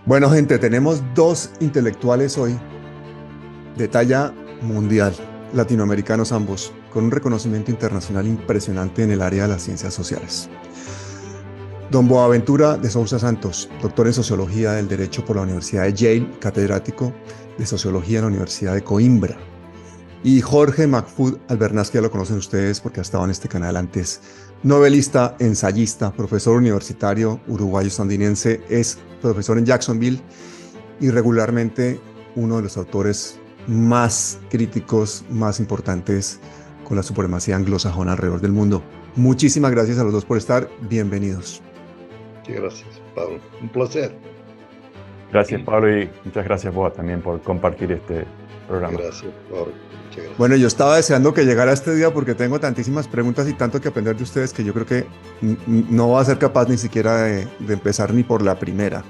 Bueno, gente, tenemos dos intelectuales hoy de talla mundial, latinoamericanos ambos, con un reconocimiento internacional impresionante en el área de las ciencias sociales. Don Boaventura de Sousa Santos, doctor en Sociología del Derecho por la Universidad de Yale, catedrático de Sociología en la Universidad de Coimbra. Y Jorge Mahfoud Albernaz, que ya lo conocen ustedes porque ha estado en este canal antes, novelista, ensayista, profesor universitario uruguayo-sandinense, es profesor en Jacksonville y regularmente uno de los autores más críticos, más importantes con la supremacía anglosajona alrededor del mundo. Muchísimas gracias a los dos por estar. Bienvenidos. Muchas gracias, Pablo. Un placer. Gracias, Pablo, y muchas gracias vos también por compartir este programa. Gracias, Pablo. Muchas gracias. Bueno, yo estaba deseando que llegara este día porque tengo tantísimas preguntas y tanto que aprender de ustedes que yo creo que no voy a ser capaz ni siquiera de empezar ni por la primera.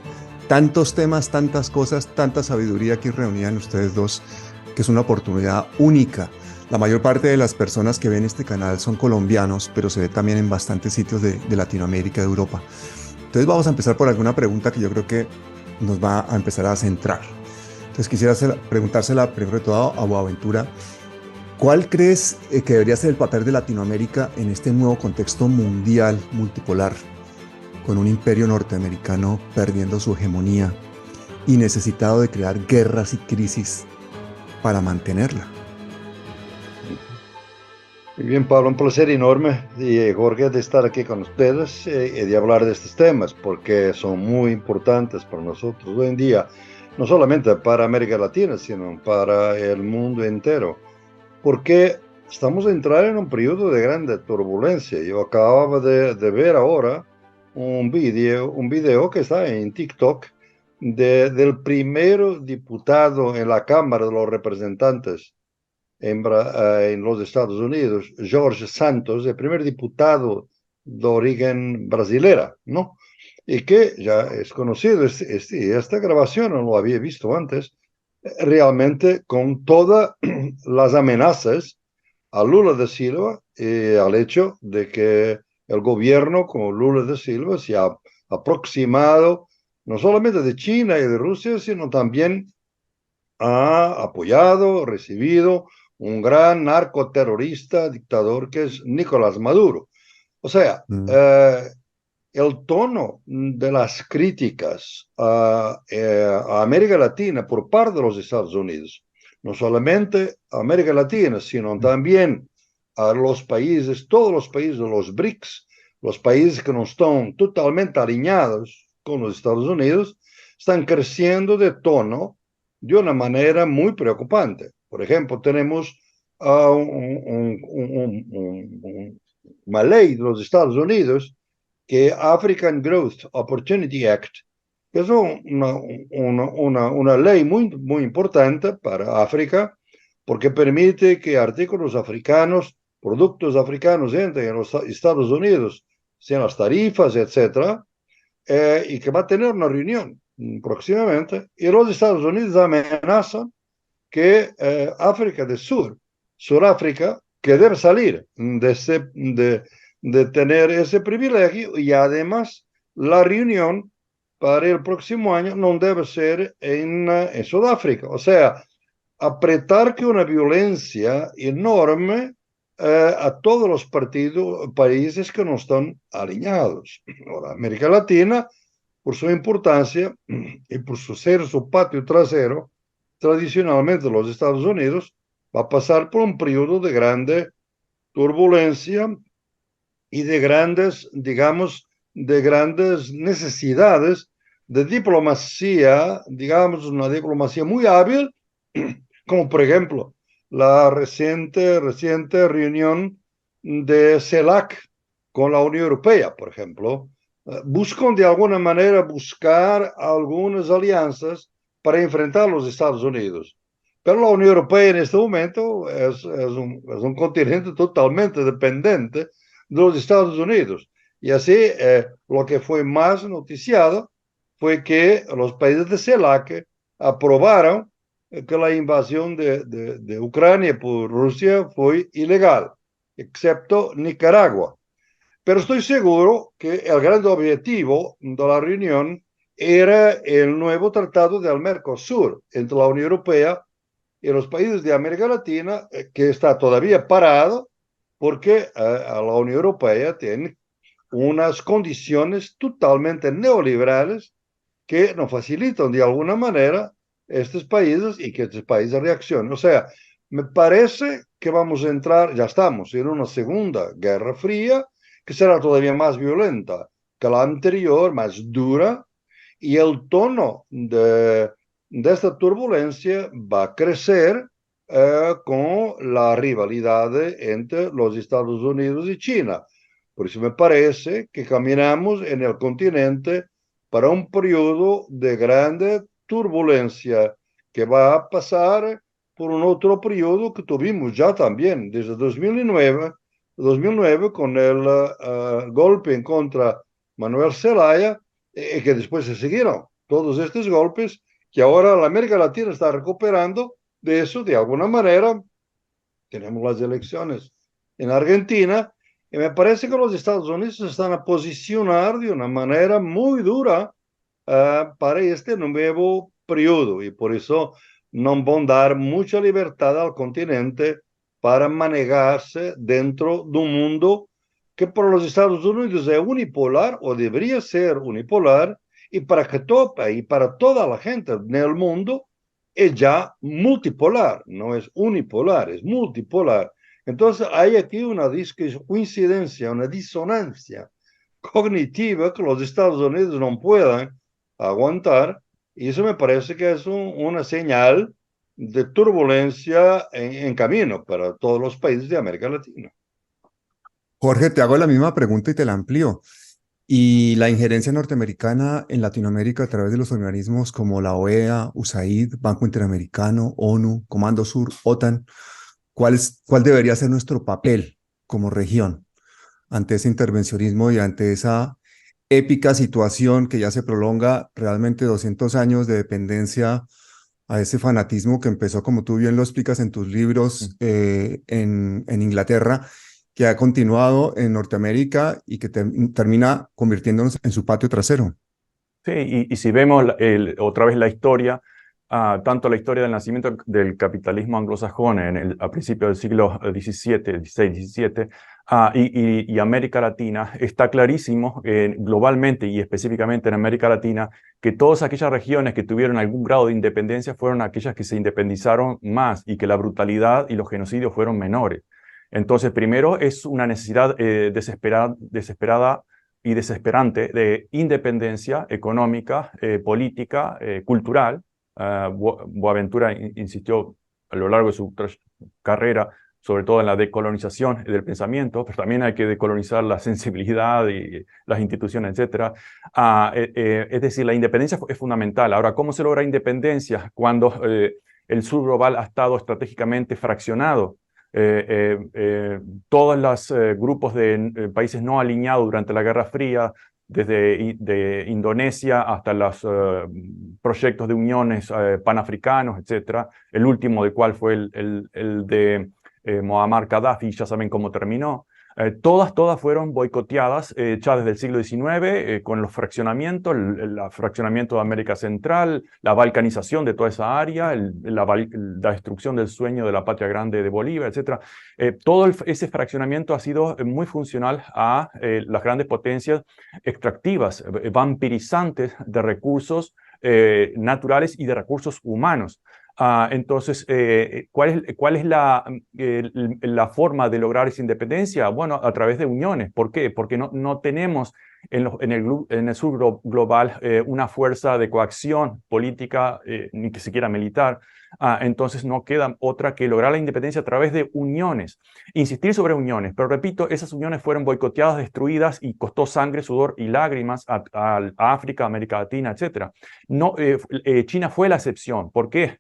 Tantos temas, tantas cosas, tanta sabiduría aquí reunida en ustedes dos, que es una oportunidad única. La mayor parte de las personas que ven este canal son colombianos, pero se ve también en bastantes sitios de Latinoamérica, de Europa. Entonces vamos a empezar por alguna pregunta que yo creo que nos va a empezar a centrar. Entonces quisiera preguntársela primero de todo a Boaventura. ¿Cuál crees que debería ser el papel de Latinoamérica en este nuevo contexto mundial multipolar, con un imperio norteamericano perdiendo su hegemonía y necesitado de crear guerras y crisis para mantenerla? Muy bien, Pablo, un placer enorme, Jorge, de estar aquí con ustedes y de hablar de estos temas, porque son muy importantes para nosotros hoy en día, no solamente para América Latina, sino para el mundo entero, porque estamos a entrar en un periodo de grande turbulencia. Yo acababa de ver ahora un video que está en TikTok del primer diputado en la Cámara de los Representantes en los Estados Unidos, George Santos, el primer diputado de origen brasilera, ¿no? Y que ya es conocido, esta grabación no lo había visto antes, realmente con todas las amenazas a Lula da Silva y al hecho de que el gobierno con Lula da Silva se ha aproximado no solamente de China y de Rusia, sino también ha apoyado, recibido un gran narcoterrorista, dictador que es Nicolás Maduro. O sea, Mm. el tono de las críticas a América Latina por parte de los Estados Unidos, no solamente a América Latina, sino también a los países, todos los países de los BRICS, los países que no están totalmente alineados con los Estados Unidos, están creciendo de tono de una manera muy preocupante. Por ejemplo, tenemos una ley de los Estados Unidos que African Growth Opportunity Act, que es una ley muy importante para África, porque permite que artículos africanos, productos africanos entren en los Estados Unidos, sean las tarifas, etcétera, y que va a tener una reunión próximamente, y los Estados Unidos amenazan que África del Sur, Sudáfrica, que debe salir de tener ese privilegio, y además la reunión para el próximo año no debe ser en Sudáfrica. O sea, apretar que una violencia enorme a todos los países que no están alineados. Ahora, América Latina, por su importancia y por ser su patio trasero, tradicionalmente los Estados Unidos, va a pasar por un periodo de grande turbulencia y de grandes, digamos, de grandes necesidades de diplomacia, digamos, una diplomacia muy hábil, como por ejemplo la reciente reunión de CELAC con la Unión Europea, por ejemplo, buscan de alguna manera buscar algunas alianzas para enfrentar a los Estados Unidos. Pero la Unión Europea en este momento es un continente totalmente dependiente de los Estados Unidos. Y así, lo que fue más noticiado fue que los países de CELAC aprobaron que la invasión de Ucrania por Rusia fue ilegal, excepto Nicaragua. Pero estoy seguro que el gran objetivo de la reunión era el nuevo tratado del Mercosur entre la Unión Europea y los países de América Latina, que está todavía parado porque a la Unión Europea tiene unas condiciones totalmente neoliberales que no facilitan de alguna manera estos países y que estos países reaccionen. O sea, me parece que vamos a entrar, ya estamos en una segunda guerra fría que será todavía más violenta que la anterior, más dura, y el tono de esta turbulencia va a crecer con la rivalidad entre los Estados Unidos y China. Por eso me parece que caminamos en el continente para un periodo de grande turbulencia que va a pasar por un otro periodo que tuvimos ya también desde 2009 con el golpe en contra Manuel Zelaya, que después se siguieron todos estos golpes, que ahora la América Latina está recuperando de eso de alguna manera. Tenemos las elecciones en Argentina y me parece que los Estados Unidos se están a posicionar de una manera muy dura para este nuevo periodo y por eso no van a dar mucha libertad al continente para manejarse dentro de un mundo que para los Estados Unidos es unipolar o debería ser unipolar y para toda la gente en el mundo es ya multipolar, no es unipolar, es multipolar. Entonces hay aquí una coincidencia, una disonancia cognitiva que los Estados Unidos no puedan aguantar, y eso me parece que es una señal de turbulencia en camino para todos los países de América Latina. Jorge, te hago la misma pregunta y te la amplío. Y la injerencia norteamericana en Latinoamérica a través de los organismos como la OEA, USAID, Banco Interamericano, ONU, Comando Sur, OTAN, ¿cuál debería ser nuestro papel como región ante ese intervencionismo y ante esa épica situación que ya se prolonga realmente 200 años de dependencia a ese fanatismo que empezó, como tú bien lo explicas en tus libros, en Inglaterra, que ha continuado en Norteamérica y que termina convirtiéndonos en su patio trasero? Sí, y si vemos otra vez la historia, tanto la historia del nacimiento del capitalismo anglosajón a principios del siglo XVII, XVI, XVII, y América Latina, está clarísimo globalmente y específicamente en América Latina que todas aquellas regiones que tuvieron algún grado de independencia fueron aquellas que se independizaron más y que la brutalidad y los genocidios fueron menores. Entonces, primero es una necesidad desesperada y desesperante de independencia económica, política, cultural. Boaventura insistió a lo largo de su carrera, sobre todo en la decolonización del pensamiento, pero también hay que decolonizar la sensibilidad y las instituciones, etc. Es decir, la independencia es fundamental. Ahora, ¿cómo se logra independencia cuando el sur global ha estado estratégicamente fraccionado? Todos los grupos de países no alineados durante la Guerra Fría, desde de Indonesia hasta los proyectos de uniones panafricanos, etc. El último del cual fue el de Muammar Gaddafi, ya saben cómo terminó. Todas fueron boicoteadas ya desde el siglo XIX con los fraccionamientos, el fraccionamiento de América Central, la balcanización de toda esa área, la destrucción del sueño de la patria grande de Bolivia, etc. Todo ese fraccionamiento ha sido muy funcional a las grandes potencias extractivas, vampirizantes de recursos naturales y de recursos humanos. Entonces, ¿cuál es la forma de lograr esa independencia? Bueno, a través de uniones. ¿Por qué? Porque no tenemos en el sur global una fuerza de coacción política, ni que siquiera militar. Entonces no queda otra que lograr la independencia a través de uniones. Insistir sobre uniones, pero repito, esas uniones fueron boicoteadas, destruidas y costó sangre, sudor y lágrimas a África, América Latina, etc. No, China fue la excepción. ¿Por qué?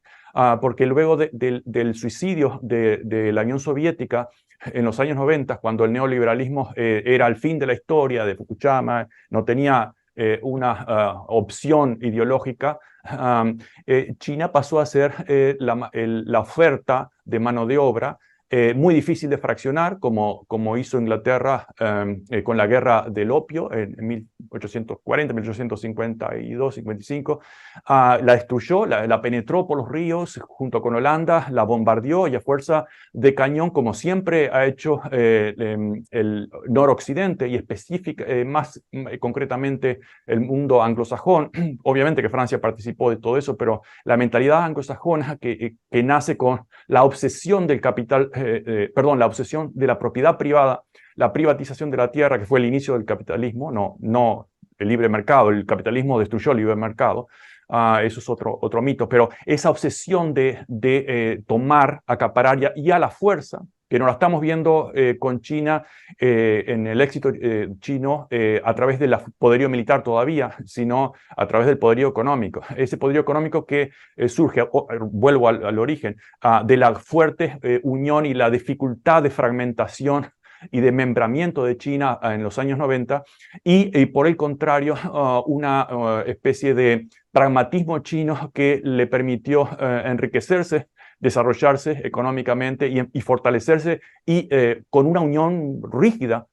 Porque luego del suicidio de la Unión Soviética en los años 90, cuando el neoliberalismo era el fin de la historia de Fukushima, no tenía una opción ideológica, China pasó a ser la oferta de mano de obra muy difícil de fraccionar, como hizo Inglaterra con la guerra del opio en 1840, 1852, 55. La destruyó, la penetró por los ríos junto con Holanda, la bombardeó y a fuerza de cañón, como siempre ha hecho el noroccidente y más concretamente el mundo anglosajón. Obviamente que Francia participó de todo eso, pero la mentalidad anglosajona que nace con la obsesión del capital, la obsesión de la propiedad privada, la privatización de la tierra, que fue el inicio del capitalismo, no el libre mercado, el capitalismo destruyó el libre mercado, eso es otro mito, pero esa obsesión de tomar, acaparar y a la fuerza, que no la estamos viendo con China, en el éxito chino a través del poderío militar todavía, sino a través del poderío económico. Ese poderío económico que surge, vuelvo al origen, de la fuerte unión y la dificultad de fragmentación y de membramiento de China en los años 90, y por el contrario, una especie de pragmatismo chino que le permitió enriquecerse, desarrollarse económicamente y fortalecerse, y con una unión rígida,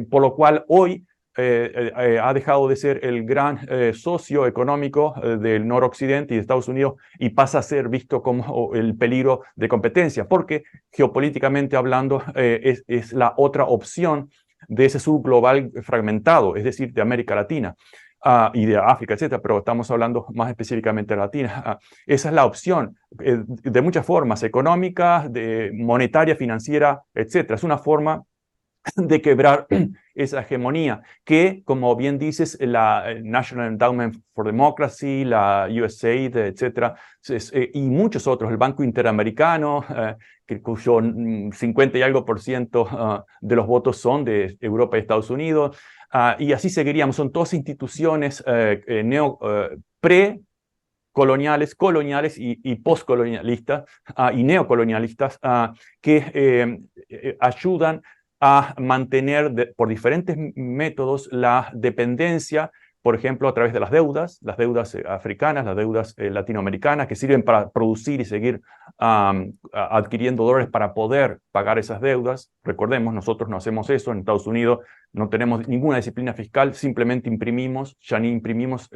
por lo cual hoy ha dejado de ser el gran socio económico del noroccidente y de Estados Unidos y pasa a ser visto como el peligro de competencia, porque geopolíticamente hablando es la otra opción de ese subglobal fragmentado, es decir, de América Latina. Y de África, etcétera, pero estamos hablando más específicamente de Latina. Esa es la opción, de muchas formas, económica, monetaria, financiera, etcétera. Es una forma de quebrar esa hegemonía que, como bien dices, la National Endowment for Democracy, la USAID, etcétera, y muchos otros, el Banco Interamericano, cuyo 50 y algo % de los votos son de Europa y Estados Unidos, y así seguiríamos. Son todas instituciones coloniales, coloniales y postcolonialistas y neocolonialistas que ayudan a mantener por diferentes métodos la dependencia, por ejemplo, a través de las deudas africanas, las deudas latinoamericanas, que sirven para producir y seguir adquiriendo dólares para poder pagar esas deudas. Recordemos, nosotros no hacemos eso. En Estados Unidos no tenemos ninguna disciplina fiscal, simplemente imprimimos, ya ni imprimimos,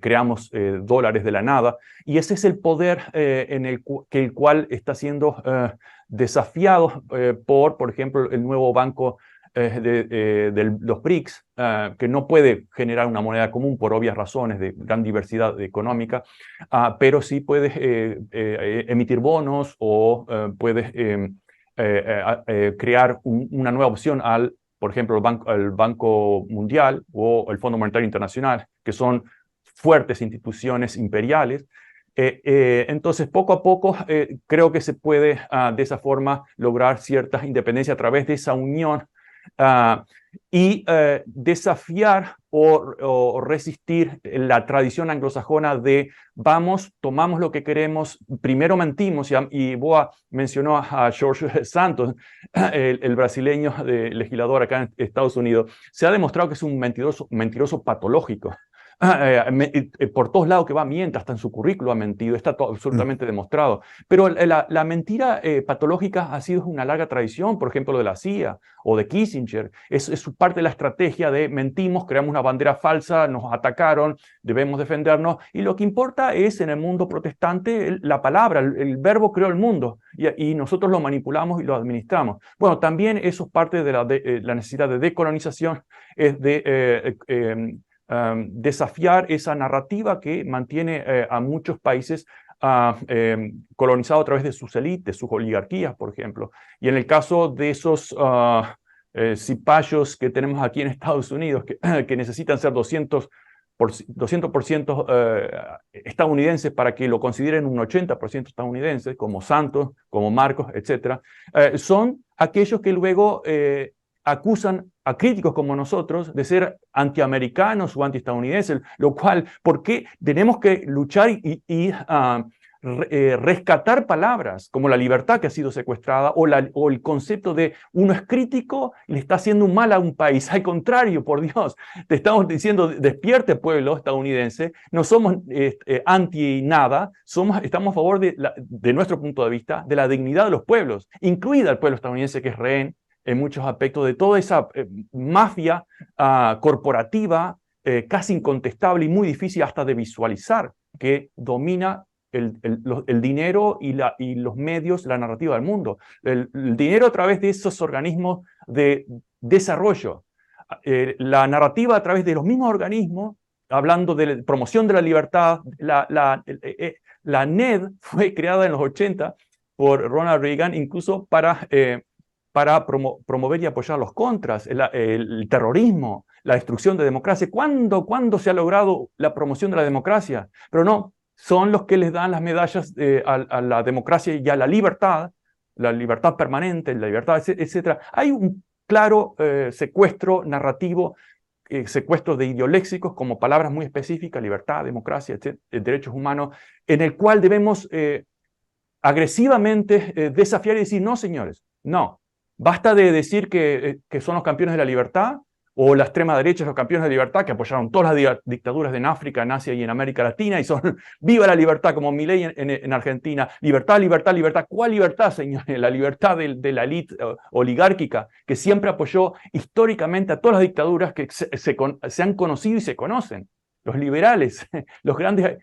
creamos dólares de la nada, y ese es el poder en el cual está siendo desafiado por ejemplo, el nuevo banco de los BRICS, que no puede generar una moneda común por obvias razones de gran diversidad económica, pero sí puede emitir bonos o puede crear una nueva opción por ejemplo, el Banco Mundial o el Fondo Monetario Internacional, que son fuertes instituciones imperiales. Entonces, poco a poco, creo que se puede de esa forma lograr cierta independencia a través de esa unión y desafiar o resistir la tradición anglosajona de tomamos lo que queremos, primero mentimos, y Boa mencionó a George Santos, el brasileño legislador acá en Estados Unidos. Se ha demostrado que es un mentiroso patológico. Por todos lados que va miente, hasta en su currículo ha mentido, está absolutamente demostrado. Pero la mentira patológica ha sido una larga tradición, por ejemplo, de la CIA o de Kissinger. Es parte de la estrategia de mentimos, creamos una bandera falsa, nos atacaron, debemos defendernos, y lo que importa es, en el mundo protestante, la palabra, el verbo creó el mundo, y nosotros lo manipulamos y lo administramos. Bueno, también eso es parte de la necesidad de decolonización, es de desafiar esa narrativa que mantiene a muchos países colonizados a través de sus élites, sus oligarquías, por ejemplo. Y en el caso de esos cipayos que tenemos aquí en Estados Unidos, que necesitan ser 200% estadounidenses para que lo consideren un 80% estadounidenses, como Santos, como Marcos, etc., son aquellos que luego acusan a críticos como nosotros de ser antiamericanos o antiestadounidenses, lo cual, ¿por qué tenemos que luchar y rescatar palabras como la libertad que ha sido secuestrada o el concepto de uno es crítico y le está haciendo un mal a un país. Al contrario, por Dios, te estamos diciendo, despierte pueblo estadounidense, no somos anti nada, estamos a favor de nuestro punto de vista, de la dignidad de los pueblos, incluida el pueblo estadounidense que es rehén en muchos aspectos de toda esa mafia corporativa casi incontestable y muy difícil hasta de visualizar, que domina el dinero y los medios, la narrativa del mundo. El dinero a través de esos organismos de desarrollo, la narrativa a través de los mismos organismos, hablando de promoción de la libertad. La NED fue creada en los 80 por Ronald Reagan, incluso para promover y apoyar los contras, el terrorismo, la destrucción de democracia. ¿Cuándo se ha logrado la promoción de la democracia? Pero no, son los que les dan las medallas a la democracia y a la libertad permanente, la libertad, etc. Hay un claro secuestro narrativo, secuestro de ideoléxicos como palabras muy específicas, libertad, democracia, derechos humanos, en el cual debemos agresivamente desafiar y decir, no, señores, no. Basta de decir que son los campeones de la libertad, o la extrema derecha es los campeones de libertad, que apoyaron todas las dictaduras en África, en Asia y en América Latina, y son viva la libertad, como Milei en Argentina. Libertad, libertad, libertad. ¿Cuál libertad, señores? La libertad de la élite oligárquica, que siempre apoyó históricamente a todas las dictaduras que se han conocido y se conocen. Los liberales, los grandes...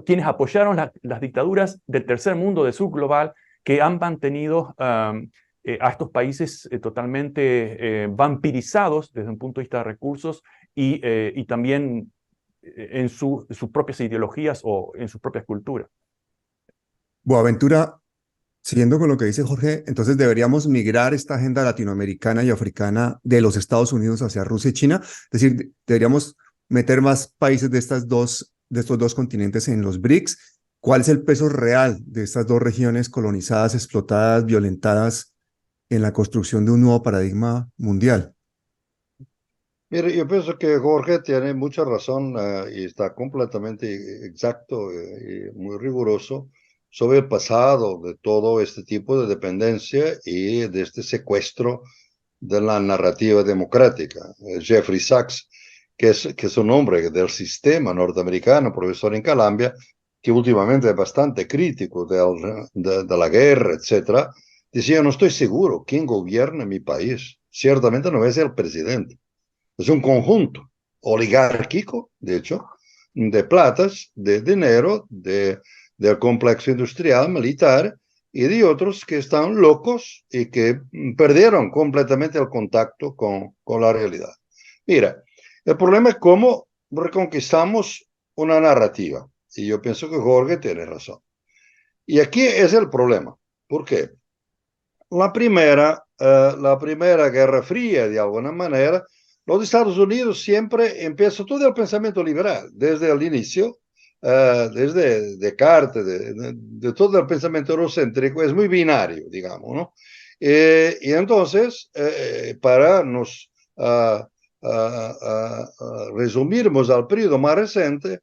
quienes apoyaron las dictaduras del tercer mundo, del sur global, que han mantenido a estos países totalmente vampirizados desde un punto de vista de recursos y también en sus propias ideologías o en sus propias culturas. Boaventura, siguiendo con lo que dice Jorge, entonces deberíamos migrar esta agenda latinoamericana y africana de los Estados Unidos hacia Rusia y China. Es decir, deberíamos meter más países de estos dos continentes en los BRICS. ¿Cuál es el peso real de estas dos regiones colonizadas, explotadas, violentadas en la construcción de un nuevo paradigma mundial? Mire, yo pienso que Jorge tiene mucha razón y está completamente exacto y muy riguroso sobre el pasado de todo este tipo de dependencia y de este secuestro de la narrativa democrática. Jeffrey Sachs, que es un hombre del sistema norteamericano, profesor en Columbia, que últimamente es bastante crítico de la guerra, etc., decía, no estoy seguro quién gobierna mi país. Ciertamente no es el presidente. Es un conjunto oligárquico, de hecho, de platas, de dinero, del complejo industrial, militar, y de otros que están locos y que perdieron completamente el contacto con la realidad. Mira, el problema es cómo reconquistamos una narrativa. Y yo pienso que Jorge tiene razón. Y aquí es el problema. ¿Por qué? La primera Guerra Fría, de alguna manera, los Estados Unidos siempre empieza todo el pensamiento liberal, desde el inicio, desde Descartes, de todo el pensamiento eurocéntrico, es muy binario, digamos, ¿no? Y entonces, para nos resumirmos al periodo más reciente,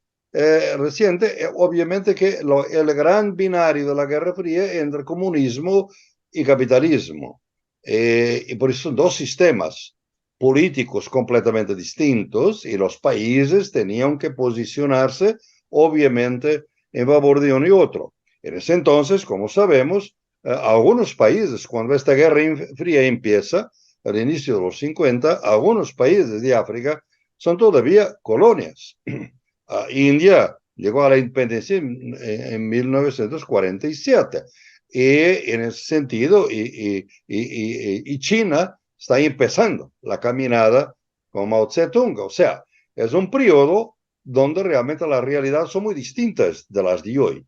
obviamente que el gran binario de la Guerra Fría entre comunismo y capitalismo. Y por eso son dos sistemas políticos completamente distintos y los países tenían que posicionarse, obviamente, en favor de uno y otro. En ese entonces, como sabemos, algunos países, cuando esta Guerra Fría empieza, al inicio de los 50, algunos países de África son todavía colonias. India llegó a la independencia en 1947. Y en ese sentido, y China está empezando la caminada con Mao Zedong. O sea, es un periodo donde realmente las realidades son muy distintas de las de hoy.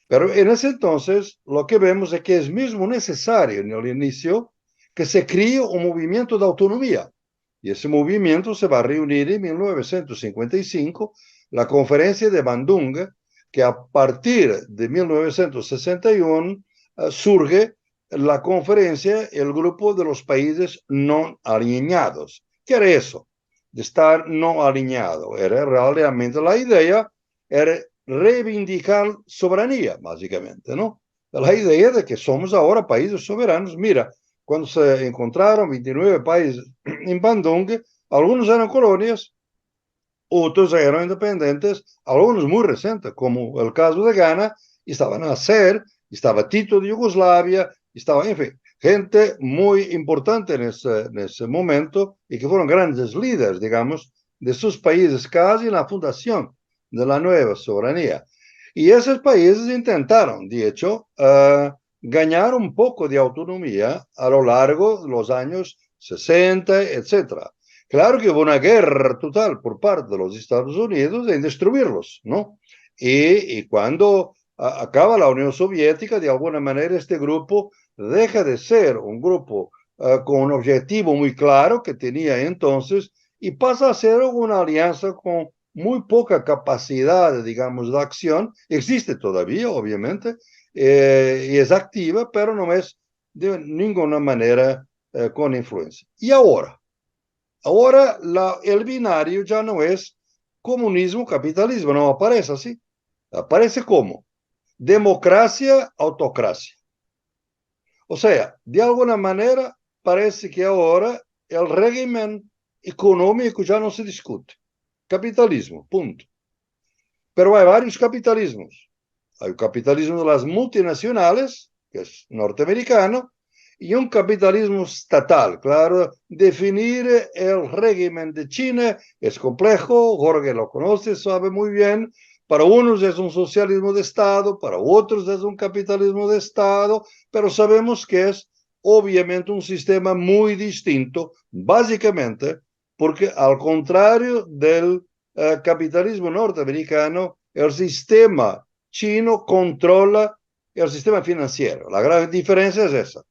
Pero en ese entonces, lo que vemos es que es mismo necesario en el inicio que se cree un movimiento de autonomía. Y ese movimiento se va a reunir en 1955, la conferencia de Bandung, que a partir de 1961 surge la conferencia, el grupo de los países no alineados. ¿Qué era eso? De estar no alineado. Era realmente la idea, era reivindicar soberanía, básicamente, ¿no? La idea de que somos ahora países soberanos. Mira, cuando se encontraron 29 países en Bandung, algunos eran colonias, otros eran independientes, algunos muy recientes, como el caso de Ghana, estaba Nasser, estaba Tito de Yugoslavia, estaba, en fin, gente muy importante en ese momento y que fueron grandes líderes, digamos, de sus países, casi en la fundación de la nueva soberanía. Y esos países intentaron, de hecho, ganar un poco de autonomía a lo largo de los años 60, etcétera. Claro que hubo una guerra total por parte de los Estados Unidos en destruirlos, ¿no? Y cuando acaba la Unión Soviética, de alguna manera este grupo deja de ser un grupo con un objetivo muy claro que tenía entonces y pasa a ser una alianza con muy poca capacidad, digamos, de acción. Existe todavía, obviamente, y es activa, pero no es de ninguna manera con influencia. Y ahora, el binario ya no es comunismo-capitalismo, no aparece así. Aparece como democracia, autocracia. O sea, de alguna manera parece que ahora el régimen económico ya no se discute. Capitalismo, punto. Pero hay varios capitalismos. Hay el capitalismo de las multinacionales, que es norteamericano, y un capitalismo estatal. Claro, definir el régimen de China es complejo, Jorge lo conoce, sabe muy bien. Para unos es un socialismo de Estado, para otros es un capitalismo de Estado, pero sabemos que es obviamente un sistema muy distinto, básicamente porque al contrario del capitalismo norteamericano, el sistema chino controla el sistema financiero. La gran diferencia es esa.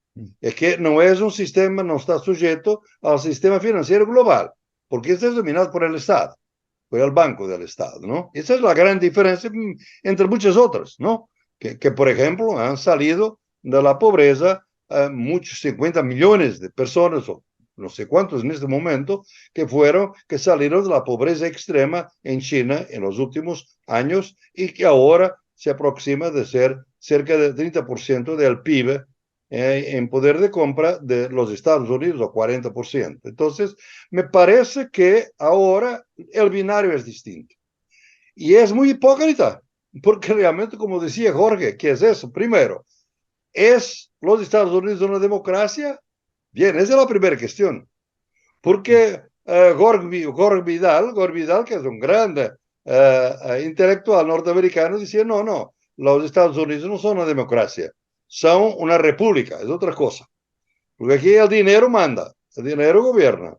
Es que no es un sistema, no está sujeto al sistema financiero global, porque este es dominado por el Estado, por el Banco del Estado, ¿no? Esa es la gran diferencia entre muchas otras, ¿no? Que por ejemplo, han salido de la pobreza muchos 50 millones de personas, o no sé cuántos en este momento, que salieron de la pobreza extrema en China en los últimos años y que ahora se aproxima de ser cerca del 30% del PIB en poder de compra de los Estados Unidos, o 40%. Entonces, me parece que ahora el binario es distinto. Y es muy hipócrita, porque realmente, como decía Jorge, ¿qué es eso? Primero, ¿es los Estados Unidos una democracia? Bien, esa es la primera cuestión. Porque Gore Vidal, que es un grande intelectual norteamericano, decía, no, los Estados Unidos no son una democracia, son una república, es otra cosa. Porque aquí el dinero manda, el dinero gobierna.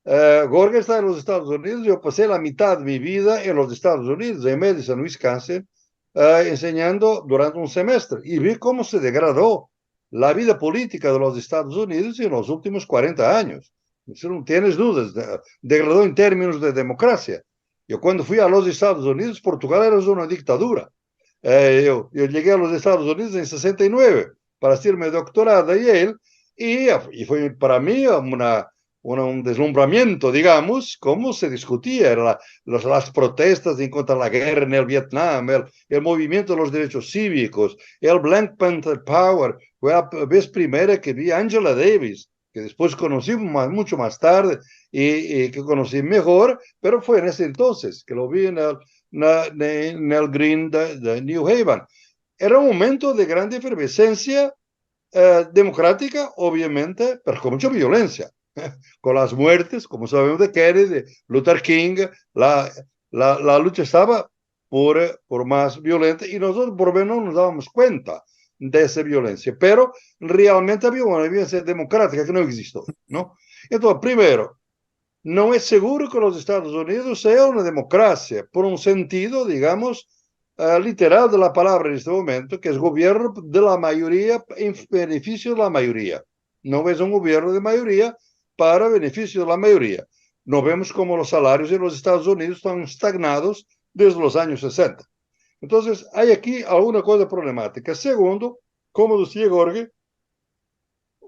Jorge está en los Estados Unidos, yo pasé la mitad de mi vida en los Estados Unidos, en Madison, Wisconsin, enseñando durante un semestre y vi cómo se degradó la vida política de los Estados Unidos en los últimos 40 años. Si no tienes dudas, degradó en términos de democracia. Yo cuando fui a los Estados Unidos, Portugal era una dictadura. Yo llegué a los Estados Unidos en 69 para hacerme doctorado a Yale y fue para mí un deslumbramiento, digamos, cómo se discutía las protestas en contra de la guerra en el Vietnam, el movimiento de los derechos cívicos, el Black Panther Power. Fue la vez primera que vi a Angela Davis, que después conocí mucho más tarde y que conocí mejor, pero fue en ese entonces que lo vi en el Green de New Haven. Era un momento de gran efervescencia democrática, obviamente, pero con mucha violencia, con las muertes, como sabemos, de Kennedy, de Luther King. La lucha estaba por más violenta y nosotros por lo menos nos dábamos cuenta de esa violencia, pero realmente había una violencia democrática que no existió, ¿no? Entonces, primero, no es seguro que los Estados Unidos sea una democracia, por un sentido, digamos, literal de la palabra en este momento, que es gobierno de la mayoría en beneficio de la mayoría. No es un gobierno de mayoría para beneficio de la mayoría. No vemos como los salarios en los Estados Unidos están estagnados desde los años 60. Entonces, hay aquí alguna cosa problemática. Segundo, como decía Jorge,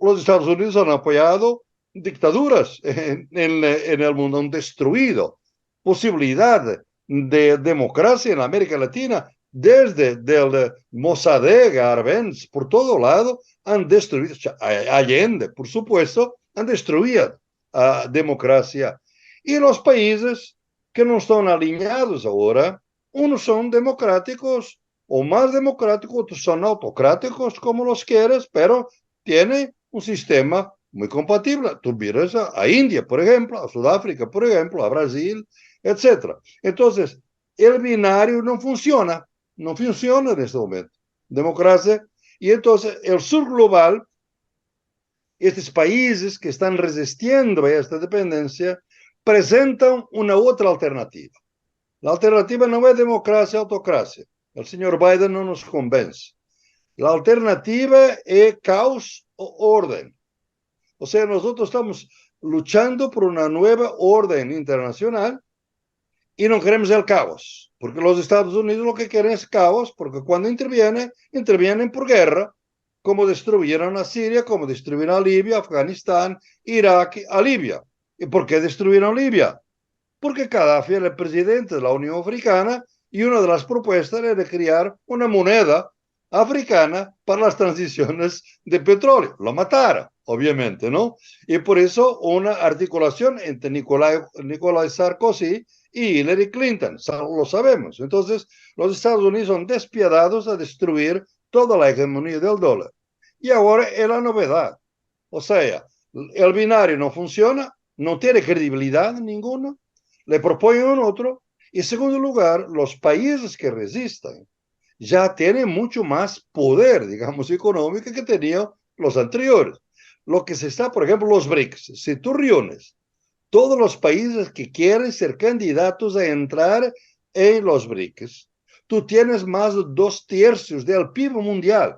los Estados Unidos han apoyado dictaduras en el mundo, han destruido posibilidad de democracia en América Latina, desde del Mossadegh, Arbenz, por todo lado, han destruido, Allende, por supuesto, han destruido a democracia. Y los países que no están alineados ahora, unos son democráticos o más democráticos, otros son autocráticos, como los quieres, pero tiene un sistema muy compatible. Tú miras a India, por ejemplo, a Sudáfrica, por ejemplo, a Brasil, etc. Entonces, el binario no funciona en este momento. Democracia. Y entonces, el sur global, estos países que están resistiendo a esta dependencia, presentan una otra alternativa. La alternativa no es democracia, autocracia. El señor Biden no nos convence. La alternativa es caos o orden. O sea, nosotros estamos luchando por una nueva orden internacional y no queremos el caos, porque los Estados Unidos lo que quieren es caos, porque cuando intervienen por guerra, como destruyeron a Siria, como destruyeron a Libia, Afganistán, Irak, a Libia. ¿Y por qué destruyeron Libia? Porque Gaddafi era el presidente de la Unión Africana y una de las propuestas era crear una moneda africana para las transiciones de petróleo. Lo matara, obviamente, ¿no? Y por eso una articulación entre Nicolás Sarkozy y Hillary Clinton, lo sabemos. Entonces, los Estados Unidos son despiadados a destruir toda la hegemonía del dólar. Y ahora es la novedad. O sea, el binario no funciona, no tiene credibilidad ninguna, le proponen un otro, y en segundo lugar, los países que resistan ya tienen mucho más poder, digamos, económico que tenían los anteriores. Lo que se está, por ejemplo, los BRICS, si tú reúnes todos los países que quieren ser candidatos a entrar en los BRICS, tú tienes más de 2/3 del PIB mundial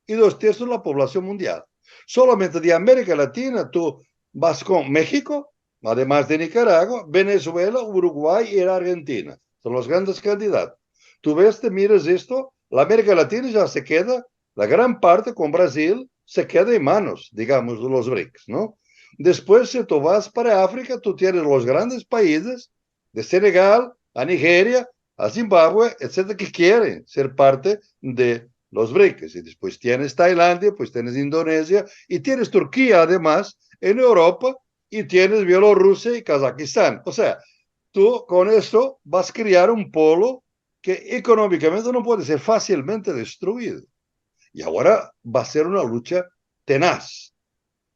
y 2/3 de la población mundial. Solamente de América Latina tú vas con México, además de Nicaragua, Venezuela, Uruguay y Argentina. Son los grandes candidatos. Tú ves, te miras esto, la América Latina ya se queda, la gran parte con Brasil se queda en manos, digamos, de los BRICS, ¿no? Después, si tú vas para África, tú tienes los grandes países de Senegal a Nigeria, a Zimbabue, etcétera, que quieren ser parte de los BRICS. Y después tienes Tailandia, pues tienes Indonesia y tienes Turquía, además, en Europa, y tienes Bielorrusia y Kazajistán. O sea, tú con esto vas a crear un polo que económicamente no puede ser fácilmente destruido. Y ahora va a ser una lucha tenaz.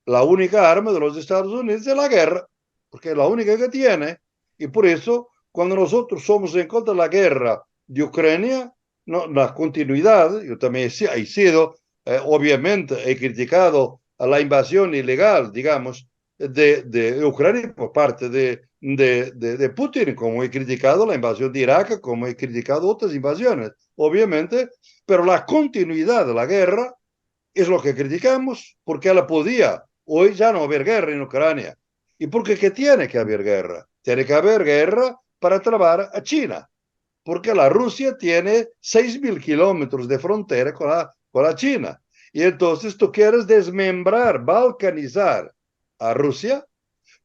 La única arma de los Estados Unidos es la guerra, porque es la única que tiene. Y por eso, cuando nosotros somos en contra de la guerra de Ucrania, no, la continuidad, yo también he sido, obviamente, he criticado a la invasión ilegal, digamos, de Ucrania por parte de Putin, como he criticado la invasión de Irak, como he criticado otras invasiones, obviamente, pero la continuidad de la guerra es lo que criticamos, porque ella podía hoy ya no haber guerra en Ucrania. ¿Y por qué tiene que haber guerra? Tiene que haber guerra para trabar a China, porque la Rusia tiene 6.000 kilómetros de frontera con la China. Y entonces tú quieres desmembrar, balcanizar a Rusia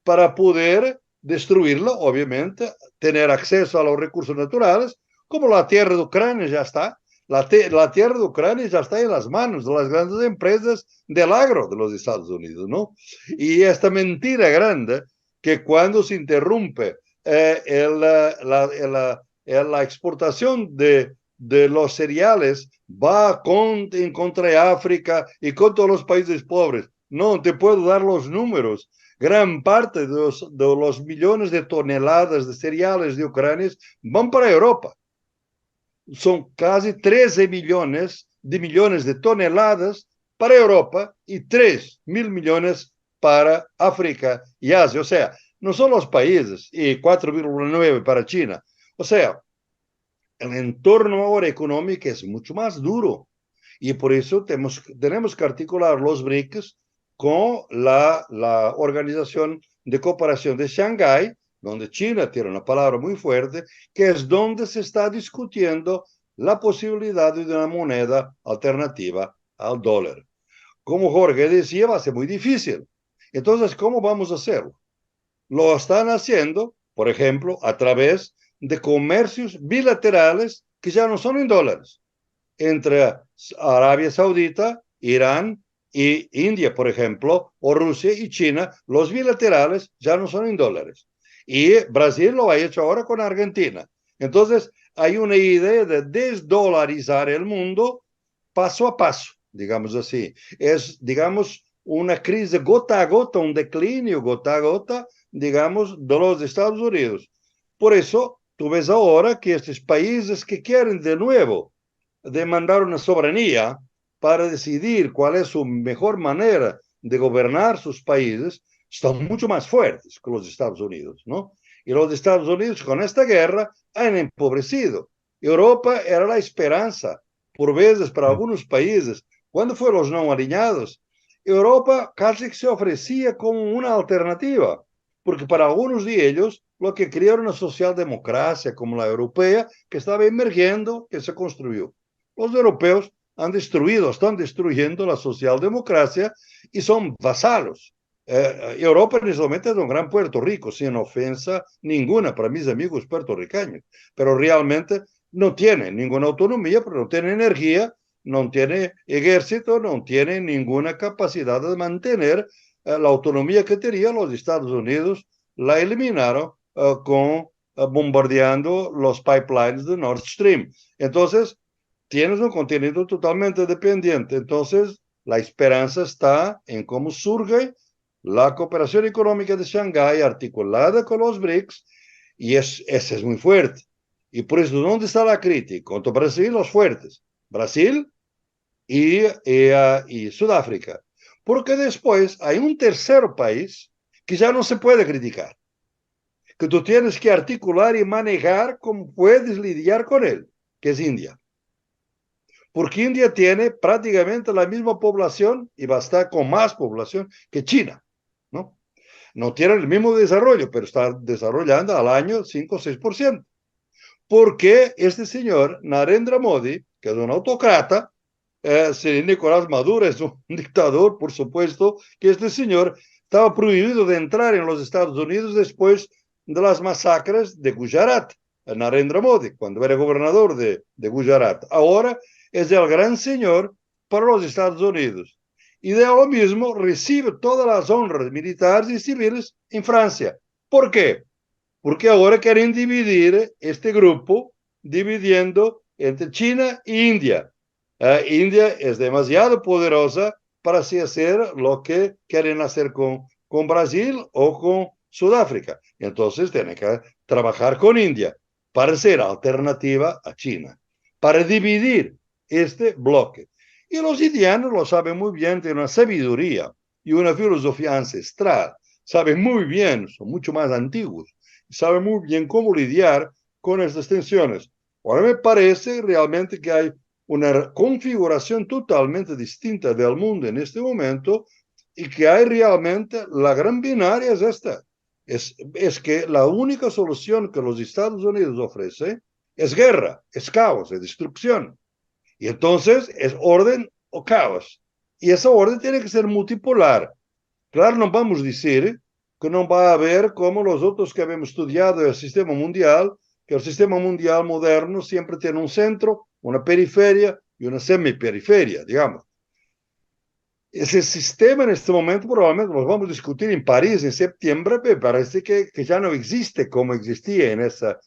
para poder destruirla, obviamente, tener acceso a los recursos naturales, como la tierra de Ucrania ya está. La tierra de Ucrania ya está en las manos de las grandes empresas del agro de los Estados Unidos, ¿no? Y esta mentira grande que cuando se interrumpe la exportación de los cereales va en contra de África y contra los países pobres. No, te puedo dar los números. Gran parte de los millones de toneladas de cereales de Ucrania van para Europa. Son casi 13 millones de toneladas para Europa y 3.000 millones para África y Asia. O sea, no son los países y 4,9 para China. O sea, el entorno ahora económico es mucho más duro y por eso tenemos que articular los BRICS con la Organización de Cooperación de Shanghái, donde China tiene una palabra muy fuerte, que es donde se está discutiendo la posibilidad de una moneda alternativa al dólar. Como Jorge decía, va a ser muy difícil. Entonces, ¿cómo vamos a hacerlo? Lo están haciendo, por ejemplo, a través de comercios bilaterales que ya no son en dólares, entre Arabia Saudita, Irán y India, por ejemplo, o Rusia y China. Los bilaterales ya no son en dólares. Y Brasil lo ha hecho ahora con Argentina. Entonces, hay una idea de desdolarizar el mundo paso a paso, digamos así. Es, digamos, una crisis gota a gota, un declinio gota a gota, digamos, de los Estados Unidos. Por eso, tú ves ahora que estos países que quieren de nuevo demandar una soberanía para decidir cuál es su mejor manera de gobernar sus países, están mucho más fuertes que los Estados Unidos, ¿no? Y los Estados Unidos con esta guerra han empobrecido. Europa era la esperanza, por veces para algunos países. Cuando fueron los no alineados, Europa casi se ofrecía como una alternativa, porque para algunos de ellos lo que querían era una socialdemocracia como la europea, que estaba emergiendo, que se construyó. Los europeos han destruido, están destruyendo la socialdemocracia y son vasalos. Europa en este momento es un gran Puerto Rico, sin ofensa ninguna para mis amigos puertorriqueños, pero realmente no tiene ninguna autonomía, pero no tiene energía, no tiene ejército, no tiene ninguna capacidad de mantener la autonomía que tenía los Estados Unidos. La eliminaron bombardeando los pipelines de Nord Stream. Entonces, tienes un contenido totalmente dependiente. Entonces, la esperanza está en cómo surge la cooperación económica de Shanghái articulada con los BRICS, y ese es muy fuerte. Y por eso, ¿dónde está la crítica? Contra Brasil, los fuertes. Brasil y Sudáfrica. Porque después hay un tercer país que ya no se puede criticar, que tú tienes que articular y manejar cómo puedes lidiar con él, que es India. Porque India tiene prácticamente la misma población y va a estar con más población que China, ¿no? No tiene el mismo desarrollo, pero está desarrollando al año 5 o 6%. Porque este señor, Narendra Modi, que es un autócrata, si Nicolás Maduro es un dictador, por supuesto, que este señor estaba prohibido de entrar en los Estados Unidos después de las masacres de Gujarat. Narendra Modi, cuando era gobernador de Gujarat. Ahora es el gran señor para los Estados Unidos. Y de lo mismo recibe todas las honras militares y civiles en Francia. ¿Por qué? Porque ahora quieren dividir este grupo, dividiendo entre China e India. India es demasiado poderosa para así hacer lo que quieren hacer con Brasil o con Sudáfrica. Entonces tienen que trabajar con India para ser alternativa a China, para dividir este bloque. Y los indianos lo saben muy bien, tienen una sabiduría y una filosofía ancestral. Saben muy bien, son mucho más antiguos, saben muy bien cómo lidiar con estas tensiones. Ahora me parece realmente que hay una configuración totalmente distinta del mundo en este momento y que hay realmente, la gran binaria es esta. Es que la única solución que los Estados Unidos ofrece es guerra, es caos, es destrucción. Y entonces es orden o caos. Y esa orden tiene que ser multipolar. Claro, no vamos a decir que no va a haber como los otros que habíamos estudiado el sistema mundial, que el sistema mundial moderno siempre tiene un centro, una periferia y una semiperiferia, digamos. Ese sistema en este momento probablemente lo vamos a discutir en París en septiembre, me parece que ya no existe como existía en esa,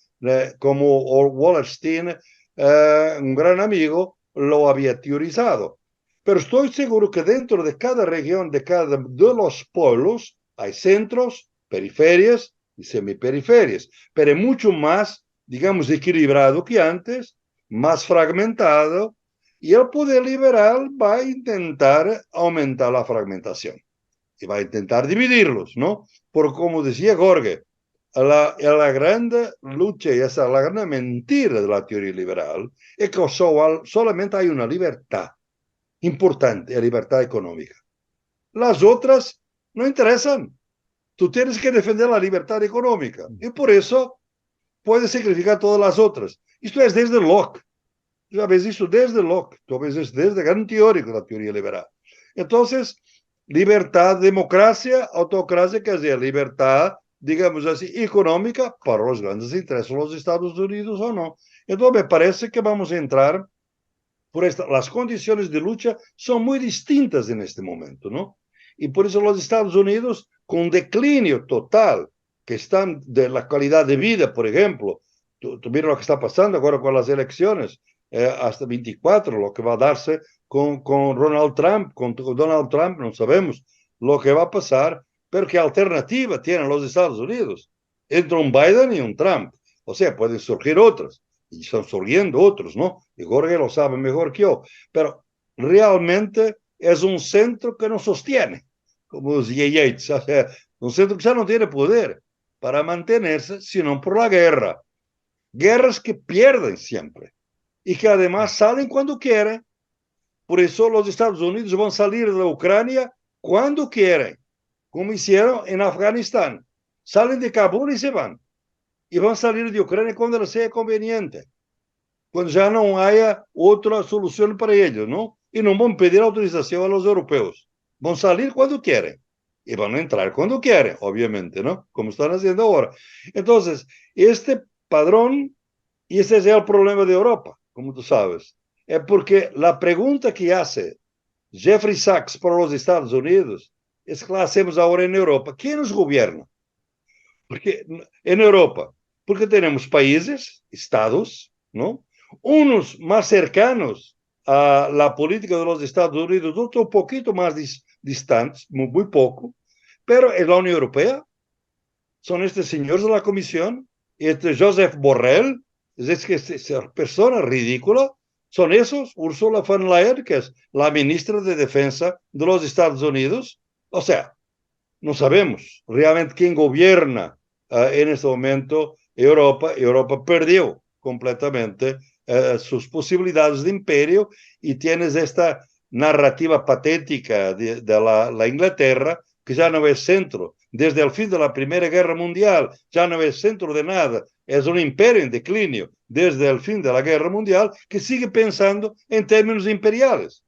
como Wallerstein, un gran amigo, lo había teorizado. Pero estoy seguro que dentro de cada región, de cada de los pueblos, hay centros, periferias y semiperiferias, pero mucho más, digamos, equilibrado que antes, más fragmentado, y el poder liberal va a intentar aumentar la fragmentación y va a intentar dividirlos, ¿no? Porque como decía Jorge, la gran lucha y esa la gran mentira de la teoría liberal es que solamente hay una libertad importante, la libertad económica. Las otras no interesan. Tú tienes que defender la libertad económica y por eso puedes sacrificar todas las otras. Esto es desde Locke. Ya ves eso desde Locke, tú ves eso desde el gran teórico de la teoría liberal. Entonces, libertad, democracia, autocracia, quer dizer, libertad digamos así, económica para los grandes intereses de los Estados Unidos o no. Entonces me parece que vamos a entrar las condiciones de lucha son muy distintas en este momento, ¿no? Y por eso los Estados Unidos, con un declinio total, que están de la calidad de vida, por ejemplo, tú mira lo que está pasando ahora con las elecciones, hasta 24, lo que va a darse con Donald Trump, no sabemos lo que va a pasar, pero qué alternativa tienen los Estados Unidos entre un Biden y un Trump. O sea, pueden surgir otras y están surgiendo otros, ¿no? Y Jorge lo sabe mejor que yo, pero realmente es un centro que no sostiene, como decía Yates, o sea, un centro que ya no tiene poder para mantenerse, sino por la guerra. Guerras que pierden siempre y que además salen cuando quieren. Por eso los Estados Unidos van a salir de la Ucrania cuando quieren, como hicieron en Afganistán. Salen de Kabul y se van. Y van a salir de Ucrania cuando les sea conveniente, cuando ya no haya otra solución para ellos, ¿no? Y no van a pedir autorización a los europeos. Van a salir cuando quieren y van a entrar cuando quieren, obviamente, ¿no? Como están haciendo ahora. Entonces, este padrón, y ese es el problema de Europa, como tú sabes, es porque la pregunta que hace Jeffrey Sachs para los Estados Unidos es que la hacemos ahora en Europa. ¿Quién nos gobierna? Porque en Europa, porque tenemos países, estados, ¿no? Unos más cercanos a la política de los Estados Unidos, otros un poquito más distantes, muy poco, pero en la Unión Europea son estos señores de la Comisión, este Joseph Borrell, es que esa persona ridícula, son esos, Ursula von der Leyen, que es la ministra de Defensa de los Estados Unidos. O sea, no sabemos realmente quién gobierna en este momento Europa. Europa perdió completamente sus posibilidades de imperio y tienes esta narrativa patética de la Inglaterra, que ya no es centro. Desde el fin de la Primera Guerra Mundial ya no es centro de nada. Es un imperio en declinio desde el fin de la Guerra Mundial que sigue pensando en términos imperiales.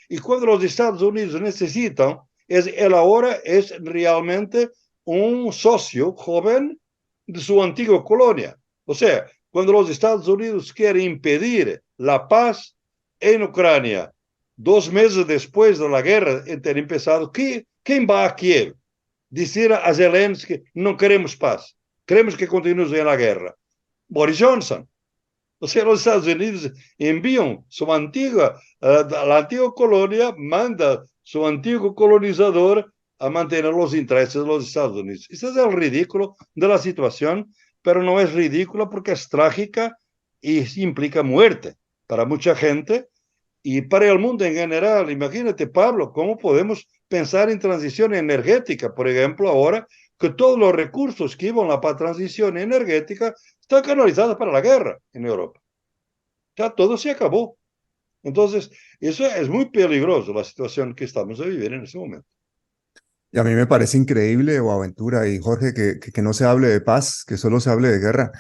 Y cuando los Estados Unidos necesitan, él ahora es realmente un socio joven de su antigua colonia. O sea, cuando los Estados Unidos quieren impedir la paz en Ucrania, 2 meses después de la guerra ter empezado, ¿quién va a Kiev? Decir a Zelensky, no queremos paz, queremos que continúe en la guerra. Boris Johnson. O sea, los Estados Unidos envían la antigua colonia, manda su antiguo colonizador a mantener los intereses de los Estados Unidos. Ese es el ridículo de la situación, pero no es ridículo porque es trágica y implica muerte para mucha gente y para el mundo en general. Imagínate, Pablo, cómo podemos pensar en transición energética, por ejemplo, ahora que todos los recursos que iban a la transición energética están canalizados para la guerra en Europa. Ya todo se acabó. Entonces, eso es muy peligroso, la situación que estamos a vivir en ese momento. Y a mí me parece increíble, Boaventura y Jorge, que no se hable de paz, que solo se hable de guerra,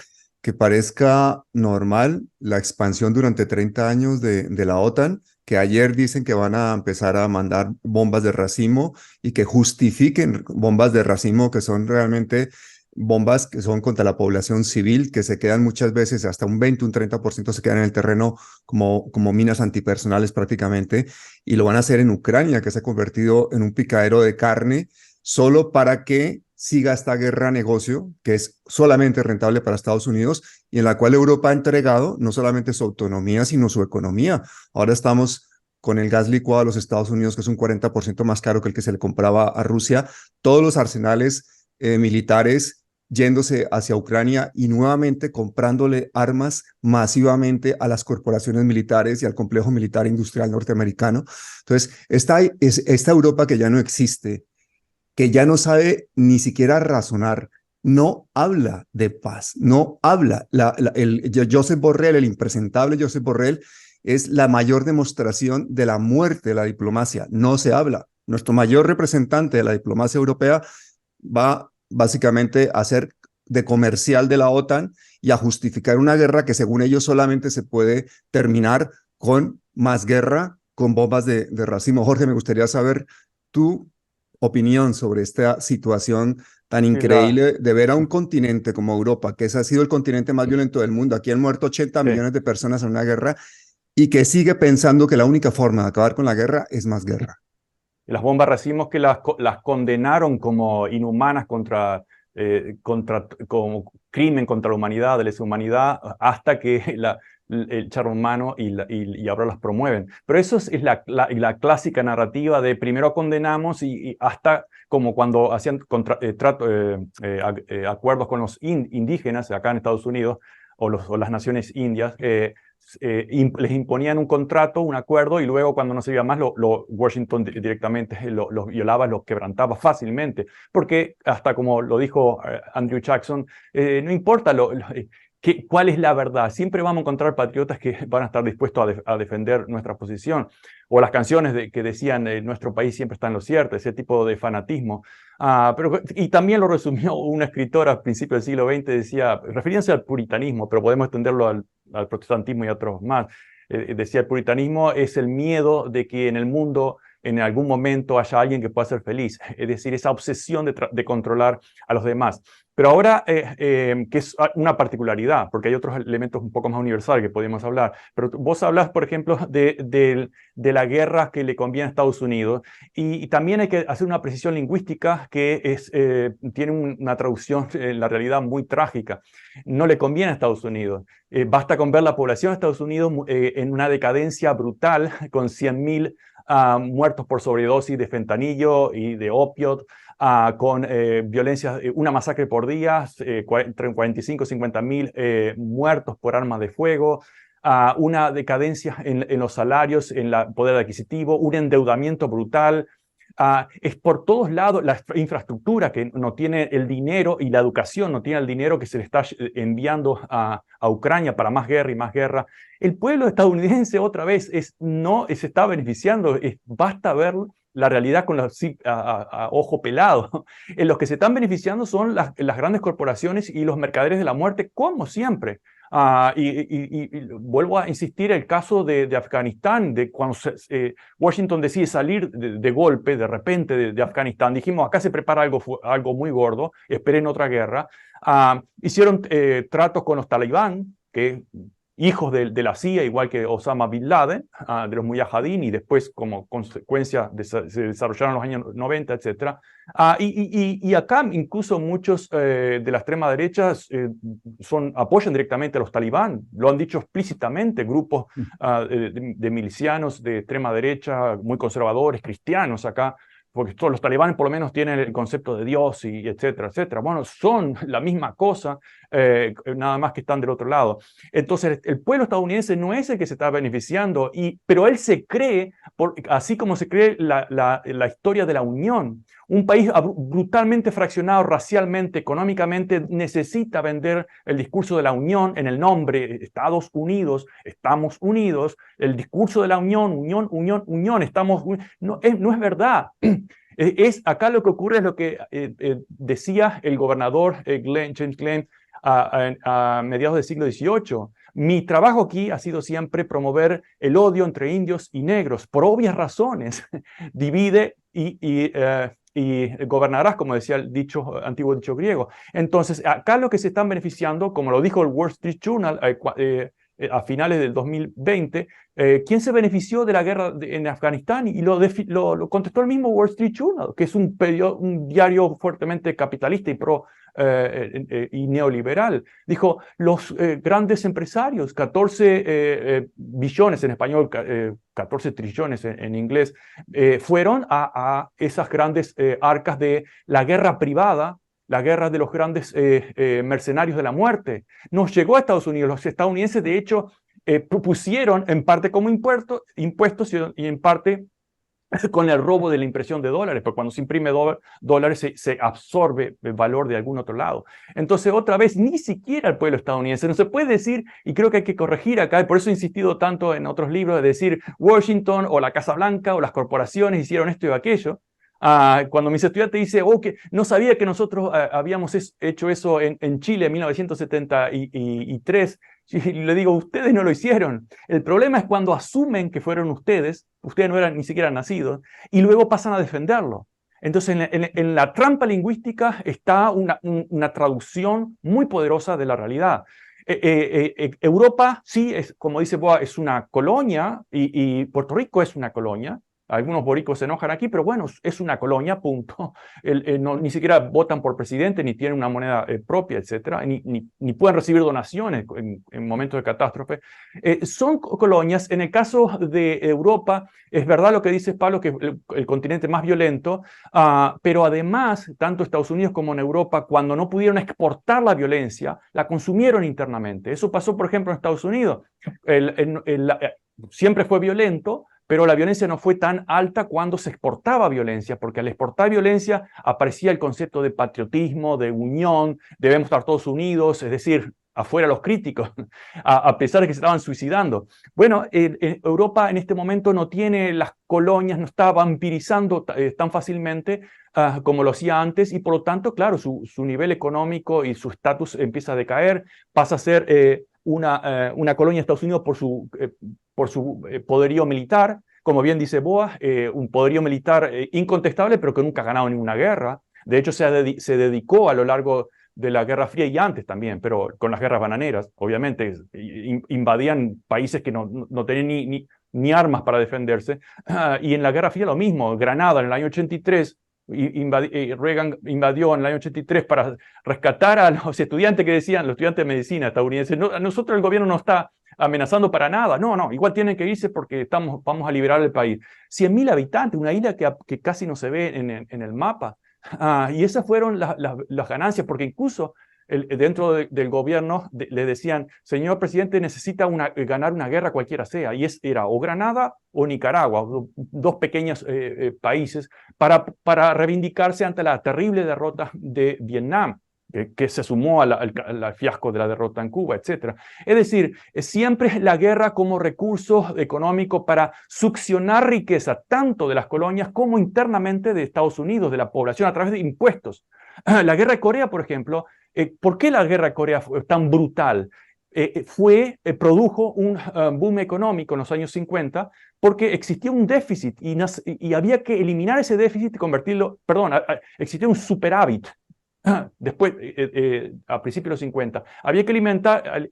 que parezca normal la expansión durante 30 años de la OTAN, que ayer dicen que van a empezar a mandar bombas de racimo y que justifiquen bombas de racimo que son realmente bombas que son contra la población civil, que se quedan muchas veces hasta un 20, un 30% se quedan en el terreno como minas antipersonales prácticamente, y lo van a hacer en Ucrania, que se ha convertido en un picadero de carne, solo para que siga esta guerra negocio, que es solamente rentable para Estados Unidos, y en la cual Europa ha entregado no solamente su autonomía, sino su economía. Ahora estamos con el gas licuado a los Estados Unidos, que es un 40% más caro que el que se le compraba a Rusia, todos los arsenales militares yéndose hacia Ucrania y nuevamente comprándole armas masivamente a las corporaciones militares y al complejo militar industrial norteamericano. Entonces, esta Europa que ya no existe, que ya no sabe ni siquiera razonar, no habla de paz, no habla. Josep Borrell, el impresentable Josep Borrell, es la mayor demostración de la muerte de la diplomacia. No se habla. Nuestro mayor representante de la diplomacia europea va básicamente a ser de comercial de la OTAN y a justificar una guerra que según ellos solamente se puede terminar con más guerra, con bombas de racimo. Jorge, me gustaría saber tu opinión sobre esta situación tan Sí, increíble de ver a un continente como Europa, que ese ha sido el continente más violento del mundo. Aquí han muerto 80 sí. millones de personas en una guerra y que sigue pensando que la única forma de acabar con la guerra es más guerra. Las bombas racimos que las condenaron como inhumanas como crimen contra la humanidad, de lesa humanidad, hasta que echaron mano y ahora las promueven. Pero eso es la clásica narrativa de primero condenamos y hasta como cuando hacían acuerdos con los indígenas acá en Estados Unidos o las naciones indias, les imponían un contrato, un acuerdo, y luego cuando no se iba más, Washington directamente los violaba, los quebrantaba fácilmente, porque hasta como lo dijo Andrew Jackson, no importa cuál es la verdad, siempre vamos a encontrar patriotas que van a estar dispuestos a defender nuestra posición, o las canciones que decían nuestro país siempre está en lo cierto, ese tipo de fanatismo. Y también lo resumió un escritor a principios del siglo XX, decía, refiriéndose al puritanismo, pero podemos extenderlo al protestantismo y a otros más. Decía, el puritanismo es el miedo de que en el mundo en algún momento haya alguien que pueda ser feliz, es decir, esa obsesión de controlar a los demás. Pero ahora, que es una particularidad, porque hay otros elementos un poco más universales que podemos hablar, pero vos hablas, por ejemplo, de la guerra que le conviene a Estados Unidos, y también hay que hacer una precisión lingüística que tiene una traducción en la realidad muy trágica. No le conviene a Estados Unidos. Basta con ver la población de Estados Unidos en una decadencia brutal, con 100.000 muertos por sobredosis de fentanilo y de opio, con violencia, una masacre por día, entre 45 y 50.000 muertos por armas de fuego, una decadencia en los salarios, en el poder adquisitivo, un endeudamiento brutal. Es por todos lados la infraestructura que no tiene el dinero, y la educación no tiene el dinero que se le está enviando a Ucrania para más guerra y más guerra. El pueblo estadounidense otra vez no se está beneficiando, basta ver la realidad con a ojo pelado. Los que se están beneficiando son las grandes corporaciones y los mercaderes de la muerte, como siempre. Y vuelvo a insistir, el caso de Afganistán, de cuando Washington decide salir de golpe, de repente, de Afganistán. Dijimos, acá se prepara algo muy gordo, esperen otra guerra. Hicieron tratos con los talibán, que hijos de la CIA, igual que Osama Bin Laden, de los Mujahideen, y después como consecuencia se desarrollaron los años 90, etc. Y acá incluso muchos de la extrema derecha apoyan directamente a los talibán, lo han dicho explícitamente, grupos de milicianos de extrema derecha, muy conservadores, cristianos acá, porque todos los talibanes por lo menos tienen el concepto de Dios y etcétera, etcétera. Bueno, son la misma cosa, nada más que están del otro lado. Entonces, el pueblo estadounidense no es el que se está beneficiando, pero él se cree, así como se cree la historia de la Unión. Un país brutalmente fraccionado racialmente, económicamente, necesita vender el discurso de la Unión en el nombre Estados Unidos, estamos unidos, el discurso de la Unión, unión, unión, unión, no es verdad. Acá lo que ocurre es lo que decía el gobernador James Glenn a mediados del siglo XVIII. Mi trabajo aquí ha sido siempre promover el odio entre indios y negros, por obvias razones. Divide y gobernarás, como decía el antiguo dicho griego. Entonces, acá lo que se están beneficiando, como lo dijo el Wall Street Journal a finales del 2020, ¿quién se benefició de la guerra en Afganistán? Y lo contestó el mismo Wall Street Journal, que es un diario fuertemente capitalista y neoliberal. Dijo, los grandes empresarios, 14 billones en español, 14 trillones en inglés, fueron a esas grandes arcas de la guerra privada, la guerra de los grandes mercenarios de la muerte. Nos llegó a Estados Unidos. Los estadounidenses, de hecho, propusieron en parte como impuestos y en parte con el robo de la impresión de dólares, porque cuando se imprime dólares se absorbe el valor de algún otro lado. Entonces, otra vez, ni siquiera el pueblo estadounidense, no se puede decir, y creo que hay que corregir acá, y por eso he insistido tanto en otros libros, de decir Washington o la Casa Blanca o las corporaciones hicieron esto y aquello. Cuando mis estudiantes dicen, que no sabía que nosotros habíamos hecho eso en Chile en 1973, y le digo, ustedes no lo hicieron. El problema es cuando asumen que fueron ustedes no eran ni siquiera nacidos, y luego pasan a defenderlo. Entonces, en la trampa lingüística está una traducción muy poderosa de la realidad. Europa, sí, como dice Boa, es una colonia y Puerto Rico es una colonia. Algunos boricos se enojan aquí, pero bueno, es una colonia, punto. Ni siquiera votan por presidente, ni tienen una moneda propia, etcétera, ni pueden recibir donaciones en momentos de catástrofe. Son colonias. En el caso de Europa, es verdad lo que dice Pablo, que es el continente más violento, pero además, tanto Estados Unidos como en Europa, cuando no pudieron exportar la violencia, la consumieron internamente. Eso pasó, por ejemplo, en Estados Unidos. Siempre fue violento, pero la violencia no fue tan alta cuando se exportaba violencia, porque al exportar violencia aparecía el concepto de patriotismo, de unión, debemos estar todos unidos, es decir, afuera los críticos, a pesar de que se estaban suicidando. Bueno, Europa en este momento no tiene las colonias, no está vampirizando tan fácilmente como lo hacía antes, y por lo tanto, claro, su nivel económico y su estatus empieza a decaer, pasa a ser una colonia de Estados Unidos por su poderío militar, como bien dice Boas, un poderío militar incontestable, pero que nunca ha ganado ninguna guerra. De hecho, se dedicó a lo largo de la Guerra Fría y antes también, pero con las guerras bananeras, obviamente, invadían países que no tenían ni armas para defenderse. Y en la Guerra Fría lo mismo, Granada en el año 83, Reagan invadió en el año 83 para rescatar a los estudiantes que decían, los estudiantes de medicina estadounidenses, no, a nosotros el gobierno no está amenazando para nada, no, igual tienen que irse porque vamos a liberar el país. 100.000 habitantes, una isla que casi no se ve en el mapa. Y esas fueron las ganancias, porque incluso dentro del gobierno le decían, señor presidente, necesita ganar una guerra cualquiera sea, y era o Granada o Nicaragua, dos pequeños países, para reivindicarse ante la terrible derrota de Vietnam, que se sumó al fiasco de la derrota en Cuba, etc. Es decir, siempre es la guerra como recurso económico para succionar riqueza, tanto de las colonias como internamente de Estados Unidos, de la población, a través de impuestos. La guerra de Corea, por ejemplo, ¿por qué la guerra de Corea fue tan brutal? Produjo un boom económico en los años 50 porque existía un déficit y había que eliminar ese déficit y convertirlo, perdón, existía un superávit. Después, a principios de los 50, había que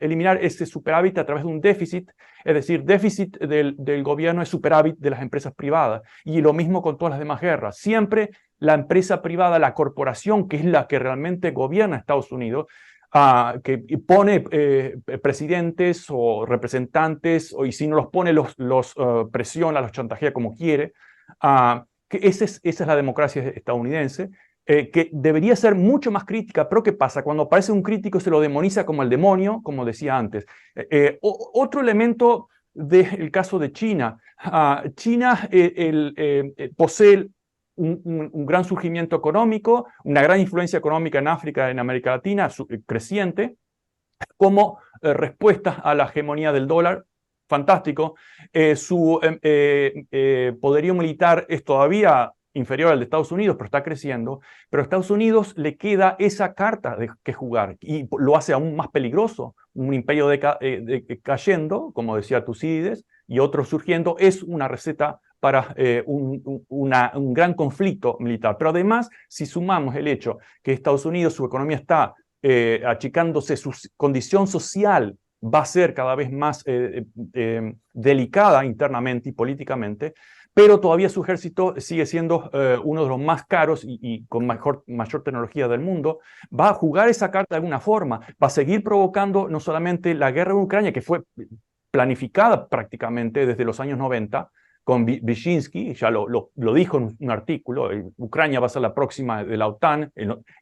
eliminar ese superávit a través de un déficit, es decir, déficit del gobierno es superávit de las empresas privadas, y lo mismo con todas las demás guerras. Siempre la empresa privada, la corporación, que es la que realmente gobierna Estados Unidos, que pone presidentes o representantes, y si no los pone, los presiona, los chantajea como quiere, que esa es la democracia estadounidense. Que debería ser mucho más crítica, pero ¿qué pasa? Cuando aparece un crítico se lo demoniza como el demonio, como decía antes. Otro elemento del caso de China. China posee un gran surgimiento económico, una gran influencia económica en África, en América Latina, creciente, como respuesta a la hegemonía del dólar. Fantástico. Su poderío militar es todavía inferior al de Estados Unidos, pero está creciendo. Pero a Estados Unidos le queda esa carta que jugar y lo hace aún más peligroso. Un imperio cayendo, como decía Tucídides, y otro surgiendo, es una receta para un gran conflicto militar. Pero además, si sumamos el hecho que Estados Unidos, su economía está achicándose, su condición social va a ser cada vez más delicada internamente y políticamente, pero todavía su ejército sigue siendo uno de los más caros y con mayor tecnología del mundo, va a jugar esa carta de alguna forma, va a seguir provocando no solamente la guerra en Ucrania, que fue planificada prácticamente desde los años 90, con Wyszynski, ya lo dijo en un artículo, Ucrania va a ser la próxima de la OTAN,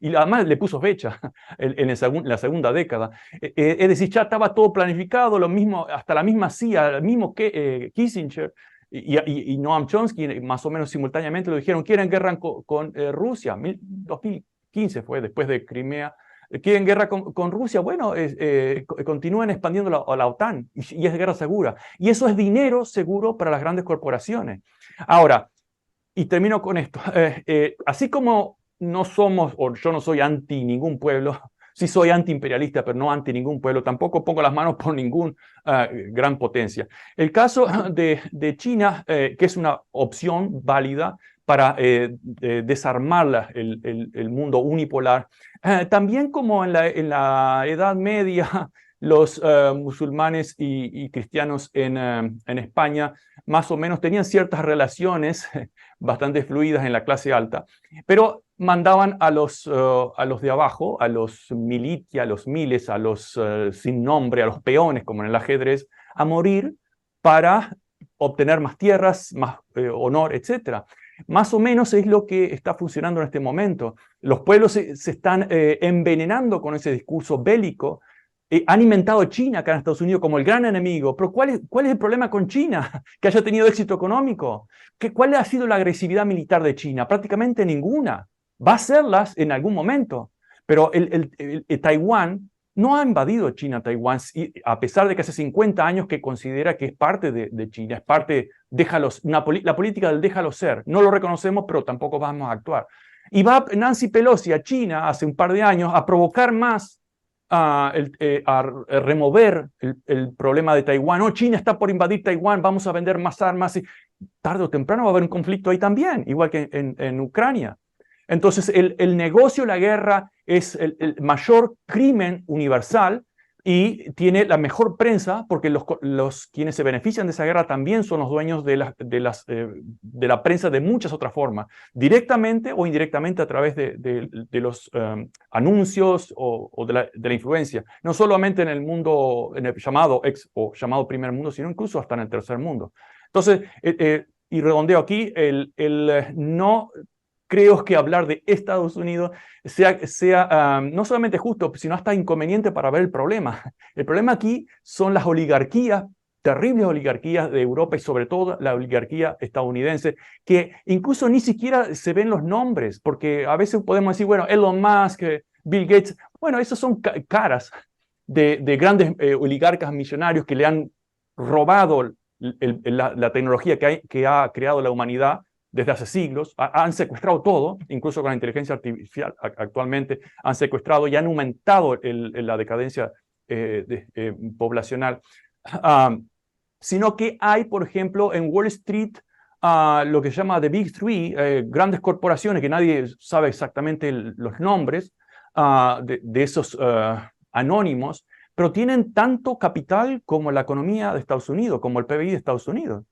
y además le puso fecha en la segunda década. Es decir, ya estaba todo planificado, lo mismo, hasta la misma CIA, el mismo Kissinger y Noam Chomsky, más o menos simultáneamente lo dijeron, quieren guerra con Rusia, 2015 fue, después de Crimea. ¿Quieren guerra con Rusia? Bueno, continúen expandiendo la OTAN y es guerra segura. Y eso es dinero seguro para las grandes corporaciones. Ahora, y termino con esto, así como no somos, o yo no soy anti ningún pueblo, sí soy antiimperialista, pero no anti ningún pueblo, tampoco pongo las manos por ninguna gran potencia. El caso de China, que es una opción válida para desarmar el mundo unipolar. También como en la Edad Media, los musulmanes y cristianos en España más o menos tenían ciertas relaciones bastante fluidas en la clase alta, pero mandaban a los de abajo, a los militia, a los miles, a los sin nombre, a los peones, como en el ajedrez, a morir para obtener más tierras, más honor, etc. Más o menos es lo que está funcionando en este momento. Los pueblos se están envenenando con ese discurso bélico. Han inventado a China acá en Estados Unidos como el gran enemigo. Pero ¿cuál es el problema con China? Que haya tenido éxito económico. ¿Cuál ha sido la agresividad militar de China? Prácticamente ninguna. Va a serlas en algún momento. Pero Taiwán no ha invadido China Taiwán, a pesar de que hace 50 años que considera que es parte de China, es parte, la política del déjalo ser. No lo reconocemos, pero tampoco vamos a actuar. Y va Nancy Pelosi a China hace un par de años a provocar más, a remover el problema de Taiwán. Oh, China está por invadir Taiwán, vamos a vender más armas. Y tarde o temprano va a haber un conflicto ahí también, igual que en Ucrania. Entonces, el negocio, la guerra, es el mayor crimen universal y tiene la mejor prensa porque quienes se benefician de esa guerra también son los dueños de la prensa de muchas otras formas, directamente o indirectamente a través de los anuncios o de la influencia, no solamente en el mundo, en el llamado llamado primer mundo, sino incluso hasta en el tercer mundo. Entonces, y redondeo aquí, no creo que hablar de Estados Unidos sea no solamente justo, sino hasta inconveniente para ver el problema. El problema aquí son las oligarquías, terribles oligarquías de Europa y sobre todo la oligarquía estadounidense, que incluso ni siquiera se ven los nombres, porque a veces podemos decir, bueno, Elon Musk, Bill Gates, bueno, esos son caras de grandes oligarcas millonarios que le han robado la tecnología que ha creado la humanidad desde hace siglos, han secuestrado todo, incluso con la inteligencia artificial actualmente, han secuestrado y han aumentado la decadencia poblacional. Sino que hay, por ejemplo, en Wall Street, lo que se llama The Big Three, grandes corporaciones que nadie sabe exactamente los nombres de esos anónimos, pero tienen tanto capital como la economía de Estados Unidos, como el PBI de Estados Unidos.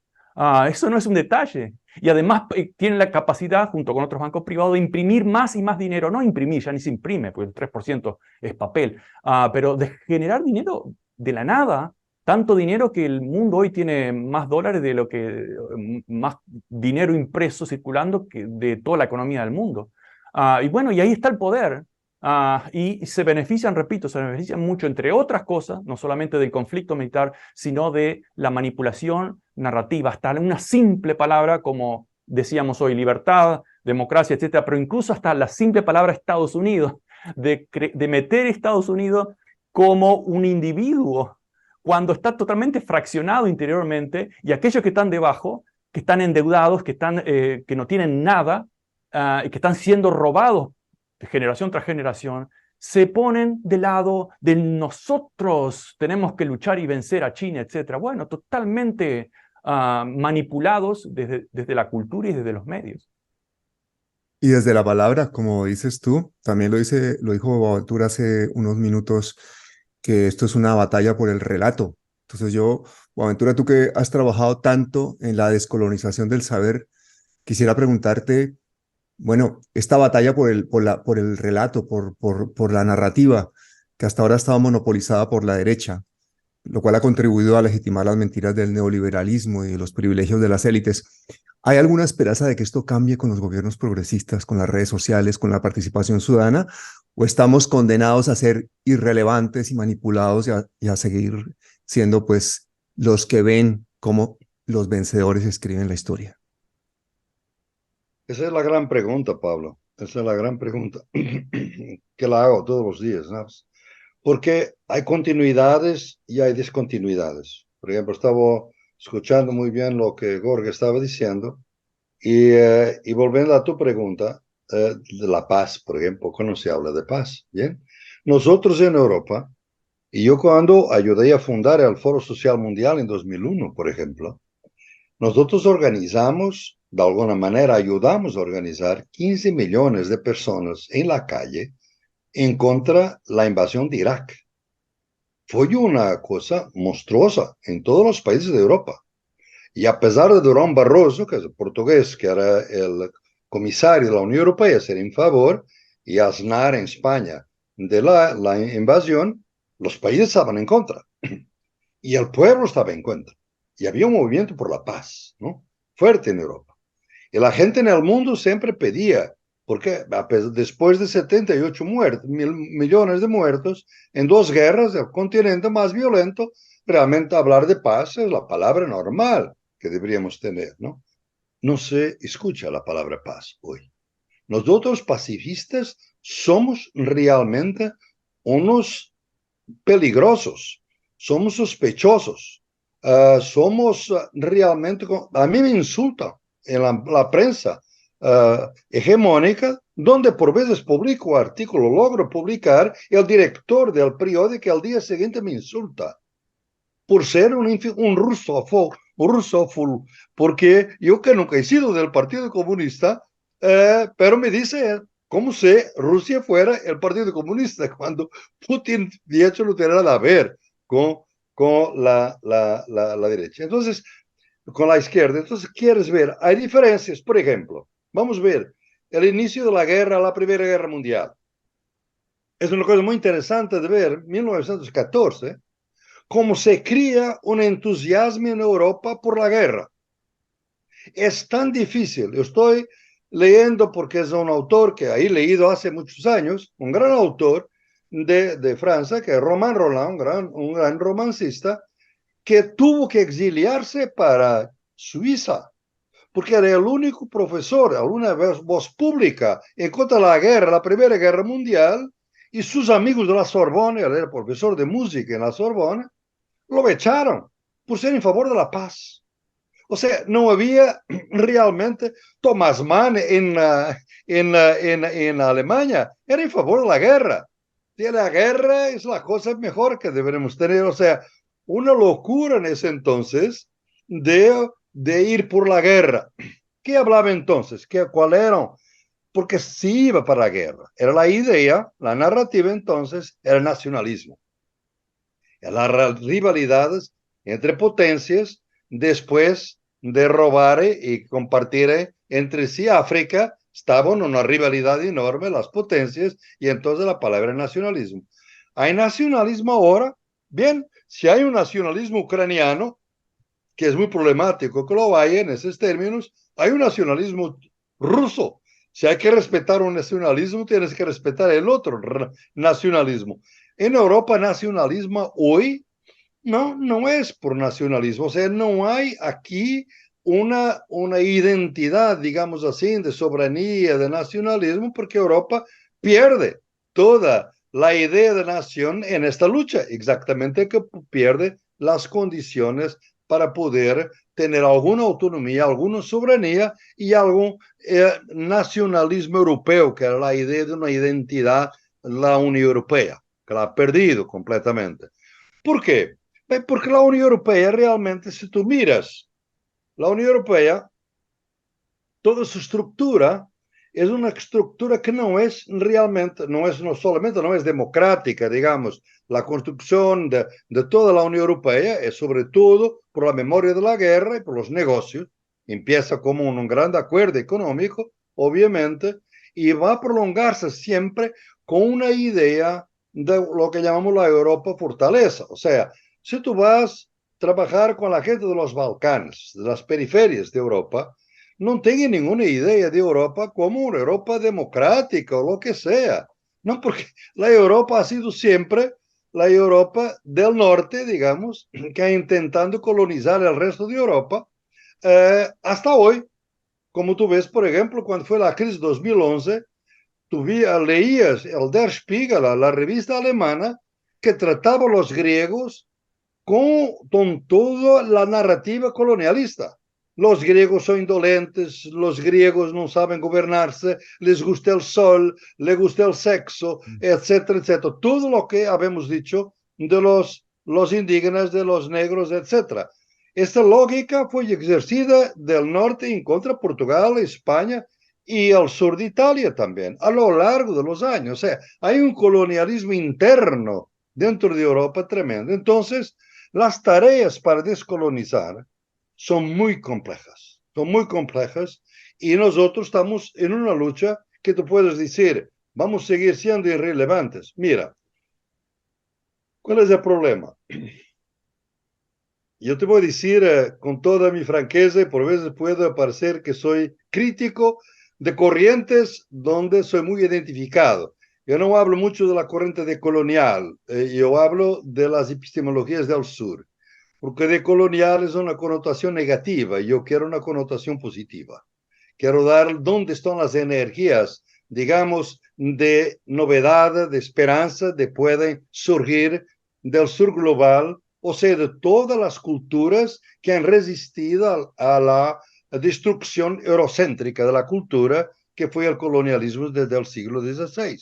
Eso no es un detalle. Y además tienen la capacidad, junto con otros bancos privados, de imprimir más y más dinero. No imprimir, ya ni se imprime, porque el 3% es papel. Pero de generar dinero de la nada, tanto dinero que el mundo hoy tiene más dólares de lo que, más dinero impreso circulando que de toda la economía del mundo. Y bueno, y ahí está el poder. Y se benefician, repito, se benefician mucho, entre otras cosas, no solamente del conflicto militar, sino de la manipulación narrativa, hasta una simple palabra como decíamos hoy, libertad, democracia, etcétera, pero incluso hasta la simple palabra Estados Unidos, de meter Estados Unidos como un individuo, cuando está totalmente fraccionado interiormente, y aquellos que están debajo, que están endeudados, que no tienen nada, y que están siendo robados de generación tras generación, se ponen de lado de nosotros, tenemos que luchar y vencer a China, etc. Bueno, totalmente manipulados desde la cultura y desde los medios. Y desde la palabra, como dices tú, también lo dijo Boaventura hace unos minutos, que esto es una batalla por el relato. Entonces Boaventura, tú que has trabajado tanto en la descolonización del saber, quisiera preguntarte, bueno, esta batalla por el relato, por la narrativa, que hasta ahora estaba monopolizada por la derecha, lo cual ha contribuido a legitimar las mentiras del neoliberalismo y de los privilegios de las élites. ¿Hay alguna esperanza de que esto cambie con los gobiernos progresistas, con las redes sociales, con la participación ciudadana? ¿O estamos condenados a ser irrelevantes y manipulados y a seguir siendo pues los que ven cómo los vencedores escriben la historia? Esa es la gran pregunta, Pablo. Esa es la gran pregunta que la hago todos los días, ¿sabes? Porque hay continuidades y hay discontinuidades. Por ejemplo, estaba escuchando muy bien lo que Jorge estaba diciendo y volviendo a tu pregunta de la paz, por ejemplo, cuando se habla de paz, ¿bien? Nosotros en Europa, y yo cuando ayudé a fundar el Foro Social Mundial en 2001, por ejemplo, nosotros organizamos de alguna manera ayudamos a organizar 15 millones de personas en la calle en contra de la invasión de Irak. Fue una cosa monstruosa en todos los países de Europa. Y a pesar de Durão Barroso, que es el portugués, que era el comisario de la Unión Europea, ser en favor, y Aznar en España de la invasión, los países estaban en contra. Y el pueblo estaba en contra. Y había un movimiento por la paz, ¿no? Fuerte en Europa. Y la gente en el mundo siempre pedía, porque después de 78 millones de muertos en dos guerras del continente más violento, realmente hablar de paz es la palabra normal que deberíamos tener, ¿no? No se escucha la palabra paz hoy. Nosotros pacifistas somos realmente unos peligrosos, somos sospechosos, somos realmente, a mí me insultan en la prensa hegemónica, donde por veces publico artículo, logro publicar, el director del periódico al día siguiente me insulta por ser un rusófilo, porque yo que nunca he sido del Partido Comunista, pero me dice como si Rusia fuera el Partido Comunista, cuando Putin de hecho no tiene nada a ver con la derecha. Entonces, con la izquierda. Entonces, quieres ver, hay diferencias, por ejemplo, vamos a ver el inicio de la guerra, la Primera Guerra Mundial. Es una cosa muy interesante de ver, 1914, cómo se cría un entusiasmo en Europa por la guerra. Es tan difícil, yo estoy leyendo porque es un autor que he leído hace muchos años, un gran autor de Francia, que es Romain Rolland, un gran romancista, que tuvo que exiliarse para Suiza, porque era el único profesor, alguna voz pública en contra de la guerra, la Primera Guerra Mundial, y sus amigos de la Sorbona, él era profesor de música en la Sorbona, lo echaron por ser en favor de la paz. O sea, no había realmente Thomas Mann en Alemania, era en favor de la guerra. Y la guerra es la cosa mejor que deberemos tener. O sea, una locura en ese entonces de ir por la guerra. ¿Qué hablaba entonces? ¿Cuál era? Porque sí iba para la guerra. Era la idea, la narrativa entonces, era el nacionalismo. Las rivalidades entre potencias después de robar y compartir entre sí África, estaban en una rivalidad enorme las potencias y entonces la palabra nacionalismo. ¿Hay nacionalismo ahora? Bien, si hay un nacionalismo ucraniano, que es muy problemático que lo haya en esos términos, hay un nacionalismo ruso. Si hay que respetar un nacionalismo, tienes que respetar el otro nacionalismo. En Europa, nacionalismo hoy no es por nacionalismo, o sea, no hay aquí una identidad, digamos así, de soberanía, de nacionalismo, porque Europa pierde toda la idea de nación en esta lucha, exactamente que pierde las condiciones para poder tener alguna autonomía, alguna soberanía y algún nacionalismo europeo, que era la idea de una identidad, la Unión Europea, que la ha perdido completamente. ¿Por qué? Porque la Unión Europea realmente, si tú miras, la Unión Europea, toda su estructura es una estructura que no es realmente, no solamente no es democrática, digamos, la construcción de toda la Unión Europea es sobre todo por la memoria de la guerra y por los negocios. Empieza como un gran acuerdo económico, obviamente, y va a prolongarse siempre con una idea de lo que llamamos la Europa fortaleza. O sea, si tú vas a trabajar con la gente de los Balcanes, de las periferias de Europa, no tengan ninguna idea de Europa como una Europa democrática o lo que sea. No, porque la Europa ha sido siempre la Europa del norte, digamos, que ha intentado colonizar el resto de Europa hasta hoy. Como tú ves, por ejemplo, cuando fue la crisis 2011, tú leías el Der Spiegel, la revista alemana, que trataba a los griegos con toda la narrativa colonialista. Los griegos son indolentes, los griegos no saben gobernarse, les gusta el sol, les gusta el sexo, etcétera, etcétera. Todo lo que habíamos dicho de los indígenas, de los negros, etcétera. Esta lógica fue ejercida del norte en contra Portugal, España y al sur de Italia también, a lo largo de los años. O sea, hay un colonialismo interno dentro de Europa tremendo. Entonces, las tareas para descolonizar son muy complejas, y nosotros estamos en una lucha que tú puedes decir, vamos a seguir siendo irrelevantes. Mira, ¿cuál es el problema? Yo te voy a decir con toda mi franqueza, y por veces puede parecer que soy crítico de corrientes donde soy muy identificado. Yo no hablo mucho de la corriente decolonial, yo hablo de las epistemologías del sur, porque decolonial es una connotación negativa y yo quiero una connotación positiva. Quiero dar dónde están las energías, digamos, de novedad, de esperanza, de pueden surgir del sur global, o sea, de todas las culturas que han resistido a la destrucción eurocéntrica de la cultura que fue el colonialismo desde el siglo XVI.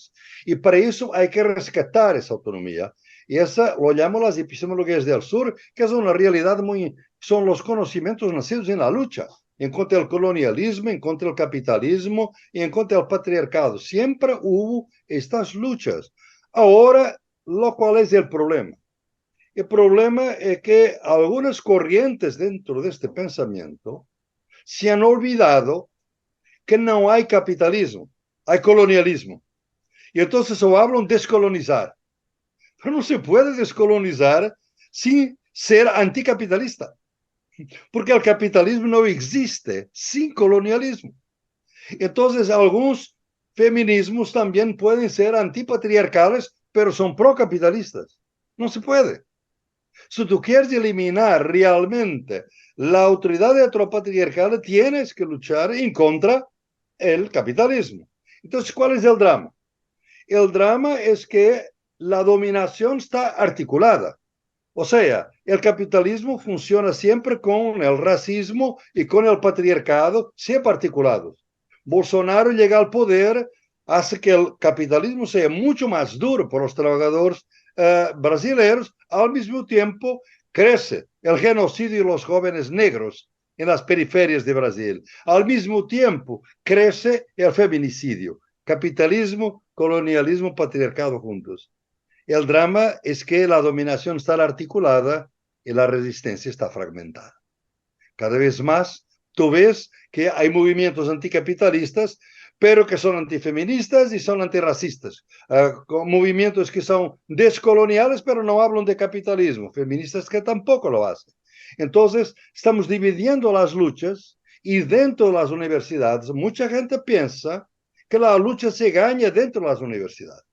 Y para eso hay que rescatar esa autonomía. Y esa lo llamo las epistemologías del sur, que es una realidad son los conocimientos nacidos en la lucha, en contra del colonialismo, en contra del capitalismo y en contra del patriarcado. Siempre hubo estas luchas. Ahora, lo cual es el problema. El problema es que algunas corrientes dentro de este pensamiento se han olvidado que no hay capitalismo, hay colonialismo. Y entonces o hablan descolonizar. Pero no se puede descolonizar sin ser anticapitalista, porque el capitalismo no existe sin colonialismo. Entonces, algunos feminismos también pueden ser antipatriarcales, pero son procapitalistas. No se puede. Si tú quieres eliminar realmente la autoridad heteropatriarcal, tienes que luchar en contra del capitalismo. Entonces, ¿cuál es el drama? El drama es que la dominación está articulada. O sea, el capitalismo funciona siempre con el racismo y con el patriarcado, siempre articulados. Bolsonaro llega al poder, hace que el capitalismo sea mucho más duro por los trabajadores brasileños, al mismo tiempo crece el genocidio de los jóvenes negros en las periferias de Brasil. Al mismo tiempo crece el feminicidio. Capitalismo, colonialismo, patriarcado juntos. El drama es que la dominación está articulada y la resistencia está fragmentada. Cada vez más tú ves que hay movimientos anticapitalistas, pero que son antifeministas y son antirracistas. Movimientos que son descoloniales, pero no hablan de capitalismo. Feministas que tampoco lo hacen. Entonces, estamos dividiendo las luchas, y dentro de las universidades, mucha gente piensa que la lucha se gana dentro de las universidades.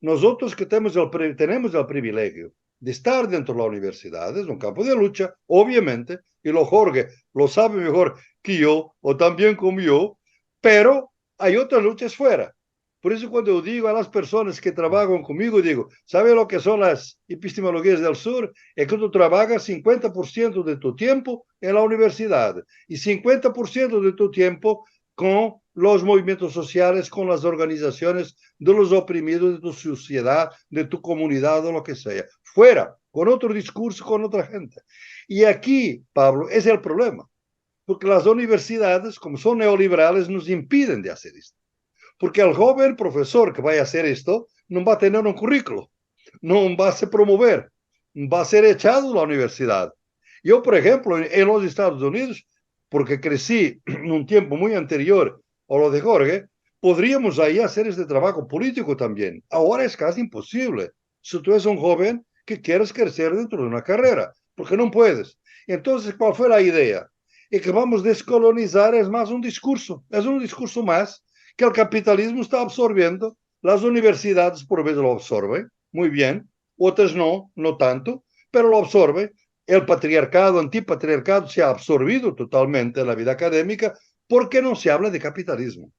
Nosotros que tenemos el privilegio de estar dentro de la universidad, es un campo de lucha, obviamente, y lo Jorge lo sabe mejor que yo, o también como yo, pero hay otras luchas fuera. Por eso cuando yo digo a las personas que trabajan conmigo, digo, ¿sabe lo que son las epistemologías del sur? Es que tú trabajas 50% de tu tiempo en la universidad y 50% de tu tiempo con los movimientos sociales, con las organizaciones de los oprimidos de tu sociedad, de tu comunidad o lo que sea. Fuera, con otro discurso, con otra gente. Y aquí, Pablo, es el problema. Porque las universidades, como son neoliberales, nos impiden de hacer esto. Porque el joven profesor que vaya a hacer esto no va a tener un currículo, no va a se promover, va a ser echado de la universidad. Yo, por ejemplo, en los Estados Unidos, porque crecí en un tiempo muy anterior a lo de Jorge, podríamos ahí hacer este trabajo político también. Ahora es casi imposible. Si tú eres un joven que quieres crecer dentro de una carrera, porque no puedes. Entonces, ¿cuál fue la idea? Y que vamos a descolonizar es más un discurso más que el capitalismo está absorbiendo. Las universidades por veces lo absorben, muy bien, otras no, no tanto, pero lo absorben. El patriarcado, antipatriarcado se ha absorbido totalmente en la vida académica porque no se habla de capitalismo.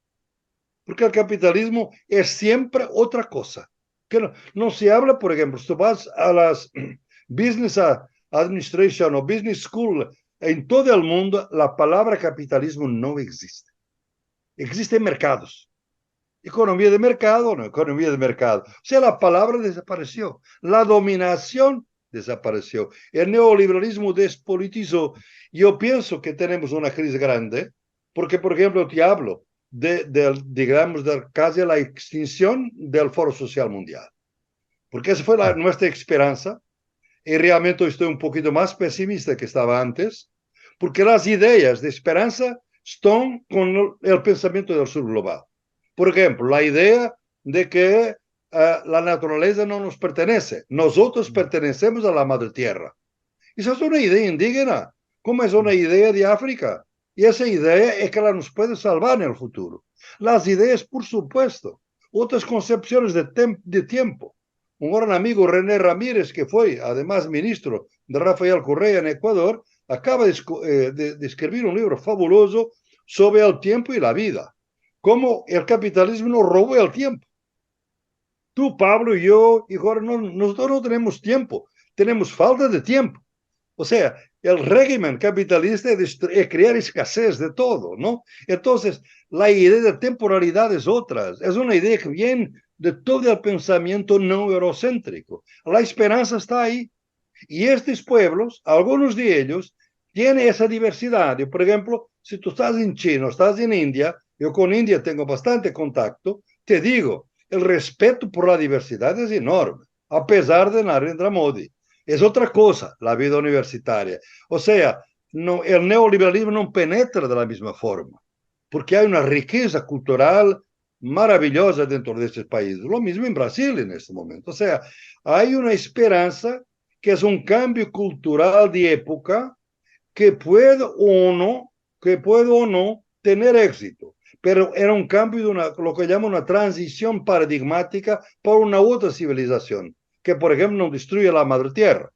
Porque el capitalismo es siempre otra cosa. Que no se habla, por ejemplo, si tú vas a las Business Administration o Business School en todo el mundo, la palabra capitalismo no existe. Existen mercados. Economía de mercado o no economía de mercado. O sea, la palabra desapareció. La dominación desapareció. El neoliberalismo despolitizó. Yo pienso que tenemos una crisis grande, porque, por ejemplo, te hablo digamos, de casi la extinción del Foro Social Mundial, porque esa fue nuestra esperanza, y realmente estoy un poquito más pesimista que estaba antes, porque las ideas de esperanza están con el pensamiento del sur global. Por ejemplo, la idea de que la naturaleza no nos pertenece, nosotros pertenecemos a la madre tierra. Esa es una idea indígena, como es una idea de África. Y esa idea es que la nos puede salvar en el futuro. Las ideas, por supuesto, otras concepciones de tiempo. Un gran amigo, René Ramírez, que fue además ministro de Rafael Correa en Ecuador, acaba de escribir un libro fabuloso sobre el tiempo y la vida. Cómo el capitalismo nos robó el tiempo. Tú, Pablo y yo, y Jorge, nosotros no tenemos tiempo, tenemos falta de tiempo. O sea, el régimen capitalista es crear escasez de todo, ¿no? Entonces, la idea de temporalidad es otra. Es una idea que viene de todo el pensamiento no eurocéntrico. La esperanza está ahí. Y estos pueblos, algunos de ellos, tienen esa diversidad. Y, por ejemplo, si tú estás en China, estás en India, yo con India tengo bastante contacto, te digo, el respeto por la diversidad es enorme, a pesar de Narendra Modi. Es otra cosa la vida universitaria. O sea, no, el neoliberalismo no penetra de la misma forma, porque hay una riqueza cultural maravillosa dentro de estos países. Lo mismo en Brasil en este momento. O sea, hay una esperanza que es un cambio cultural de época que puede o no tener éxito. Pero era un cambio de lo que llaman una transición paradigmática para una otra civilización, que por ejemplo no destruye la madre tierra.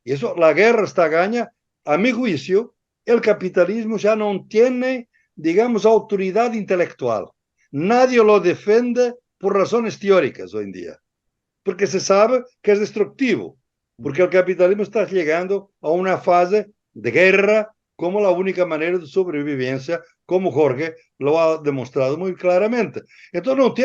Y eso, la guerra está gaña. A mi juicio, el capitalismo ya no tiene, digamos, autoridad intelectual. Nadie lo defiende por razones teóricas hoy en día, porque se sabe que es destructivo, porque el capitalismo está llegando a una fase de guerra como la única manera de sobrevivencia, como Jorge lo ha demostrado muy claramente. Entonces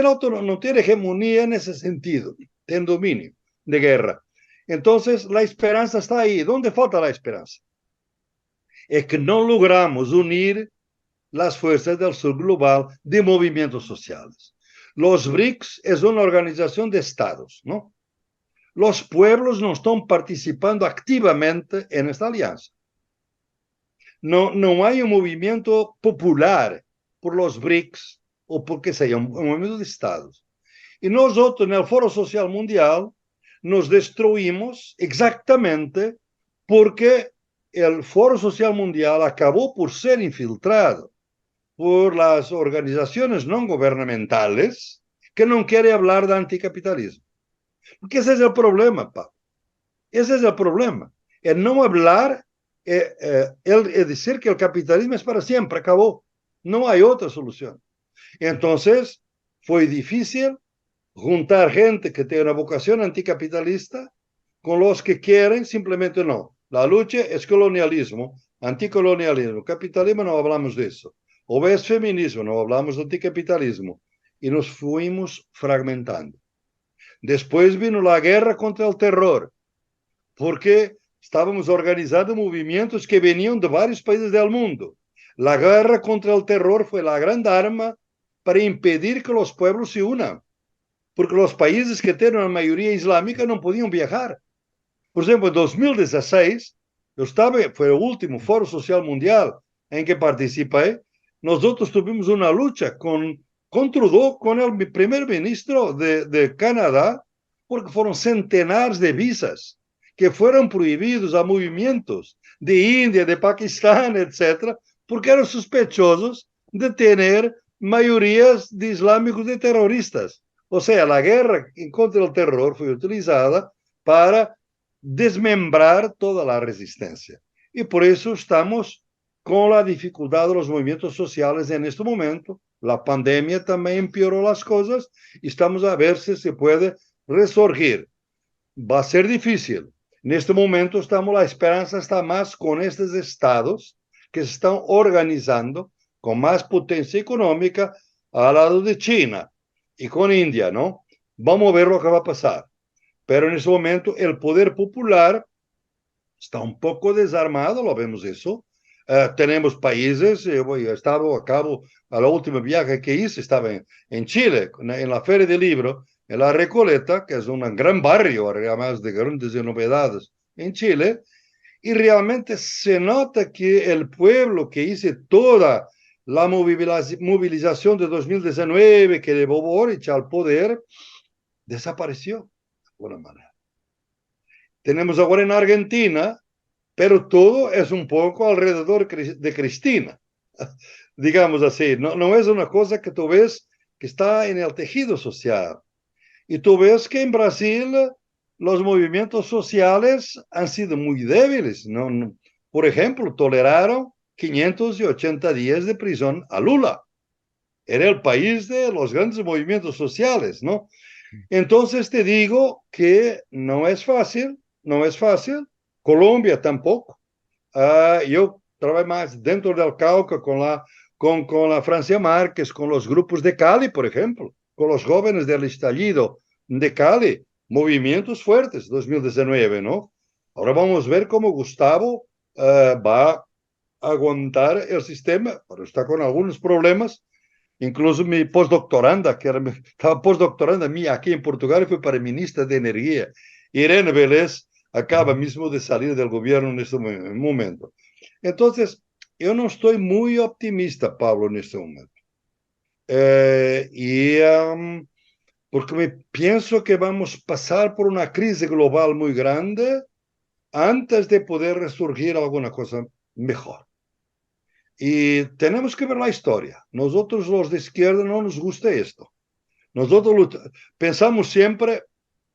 no tiene hegemonía en ese sentido, tiene dominio de guerra. Entonces la esperanza está ahí. ¿Dónde falta la esperanza? Es que no logramos unir las fuerzas del sur global de movimientos sociales. Los BRICS es una organización de estados, ¿no? Los pueblos no están participando activamente en esta alianza. No hay un movimiento popular por los BRICS o porque sea un movimiento de estados. Y nosotros en el Foro Social Mundial nos destruimos exactamente porque el Foro Social Mundial acabó por ser infiltrado por las organizaciones no gubernamentales que no quieren hablar de anticapitalismo. Porque ese es el problema, Pablo. Ese es el problema. El no hablar, el decir que el capitalismo es para siempre, acabó. No hay otra solución. Entonces, fue difícil juntar gente que tiene una vocación anticapitalista con los que quieren simplemente no. La lucha es colonialismo, anticolonialismo, capitalismo, no hablamos de eso. O es feminismo, no hablamos de anticapitalismo. Y nos fuimos fragmentando. Después vino la guerra contra el terror, porque estábamos organizando movimientos que venían de varios países del mundo. La guerra contra el terror fue la gran arma para impedir que los pueblos se unan, porque los países que tienen una mayoría islámica no podían viajar. Por ejemplo, en 2016, fue el último Foro Social Mundial en que participé. Nosotros tuvimos una lucha con Trudeau, con el primer ministro de Canadá, porque fueron centenares de visas que fueron prohibidos a movimientos de India, de Pakistán, etcétera, porque eran sospechosos de tener mayorías de islámicos de terroristas. O sea, la guerra contra el terror fue utilizada para desmembrar toda la resistencia. Y por eso estamos con la dificultad de los movimientos sociales en este momento. La pandemia también empeoró las cosas y estamos a ver si se puede resurgir. Va a ser difícil. En este momento la esperanza está más con estos estados que se están organizando con más potencia económica al lado de China y con India, ¿no? Vamos a ver lo que va a pasar. Pero en ese momento el poder popular está un poco desarmado, lo vemos eso. Tenemos países, a la última viaje que hice, estaba en Chile, en la Feria del Libro, en La Recoleta, que es un gran barrio, además de grandes novedades en Chile, y realmente se nota que el pueblo que hizo toda la movilización de 2019, que llevó Boric al poder, desapareció de alguna manera. Tenemos ahora en Argentina, pero todo es un poco alrededor de Cristina, digamos así. No es una cosa que tú ves que está en el tejido social. Y tú ves que en Brasil los movimientos sociales han sido muy débiles. Por ejemplo, toleraron 580 días de prisión a Lula. Era el país de los grandes movimientos sociales, ¿no? Entonces te digo que no es fácil, no es fácil. Colombia tampoco. Yo trabajo más dentro del Cauca con la Francia Márquez, con los grupos de Cali, por ejemplo, con los jóvenes del estallido de Cali, movimientos fuertes, 2019, ¿no? Ahora vamos a ver cómo Gustavo va a aguantar el sistema, pero está con algunos problemas. Incluso mi postdoctoranda, estaba postdoctoranda mía aquí en Portugal y fue para ministra de Energía, Irene Vélez, acaba mismo de salir del gobierno en este momento. Entonces, yo no estoy muy optimista, Pablo, en este momento. Porque pienso que vamos a pasar por una crisis global muy grande antes de poder resurgir alguna cosa mejor. Y tenemos que ver la historia. Nosotros los de izquierda no nos gusta esto. Nosotros pensamos siempre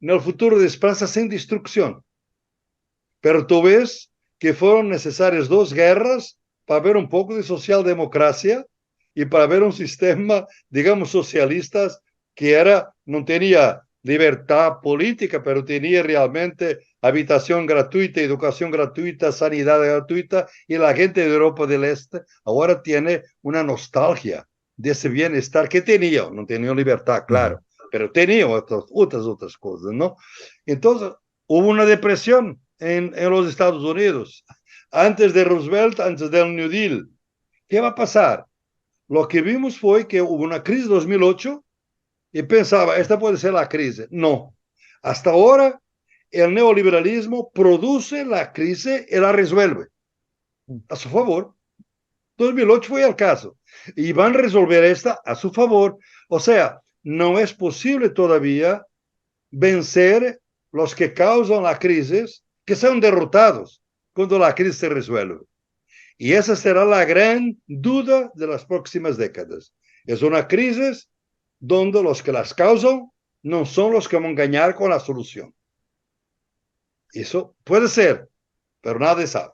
en el futuro de esperanza sin destrucción. Pero tú ves que fueron necesarias 2 guerras para ver un poco de socialdemocracia y para ver un sistema, digamos, socialista que no tenía libertad política, pero tenía realmente habitación gratuita, educación gratuita, sanidad gratuita, y la gente de Europa del Este ahora tiene una nostalgia de ese bienestar que tenía. No tenía libertad, claro, pero tenía otras cosas, ¿no? Entonces, hubo una depresión en los Estados Unidos, antes de Roosevelt, antes del New Deal. ¿Qué va a pasar? Lo que vimos fue que hubo una crisis en 2008 y pensaba, esta puede ser la crisis. No. Hasta ahora, el neoliberalismo produce la crisis y la resuelve a su favor. 2008 fue el caso. Y van a resolver esta a su favor. O sea, no es posible todavía vencer los que causan la crisis, que son derrotados cuando la crisis se resuelve. Y esa será la gran duda de las próximas décadas. Es una crisis donde los que las causan no son los que van a ganar con la solución. Eso puede ser, pero nadie sabe.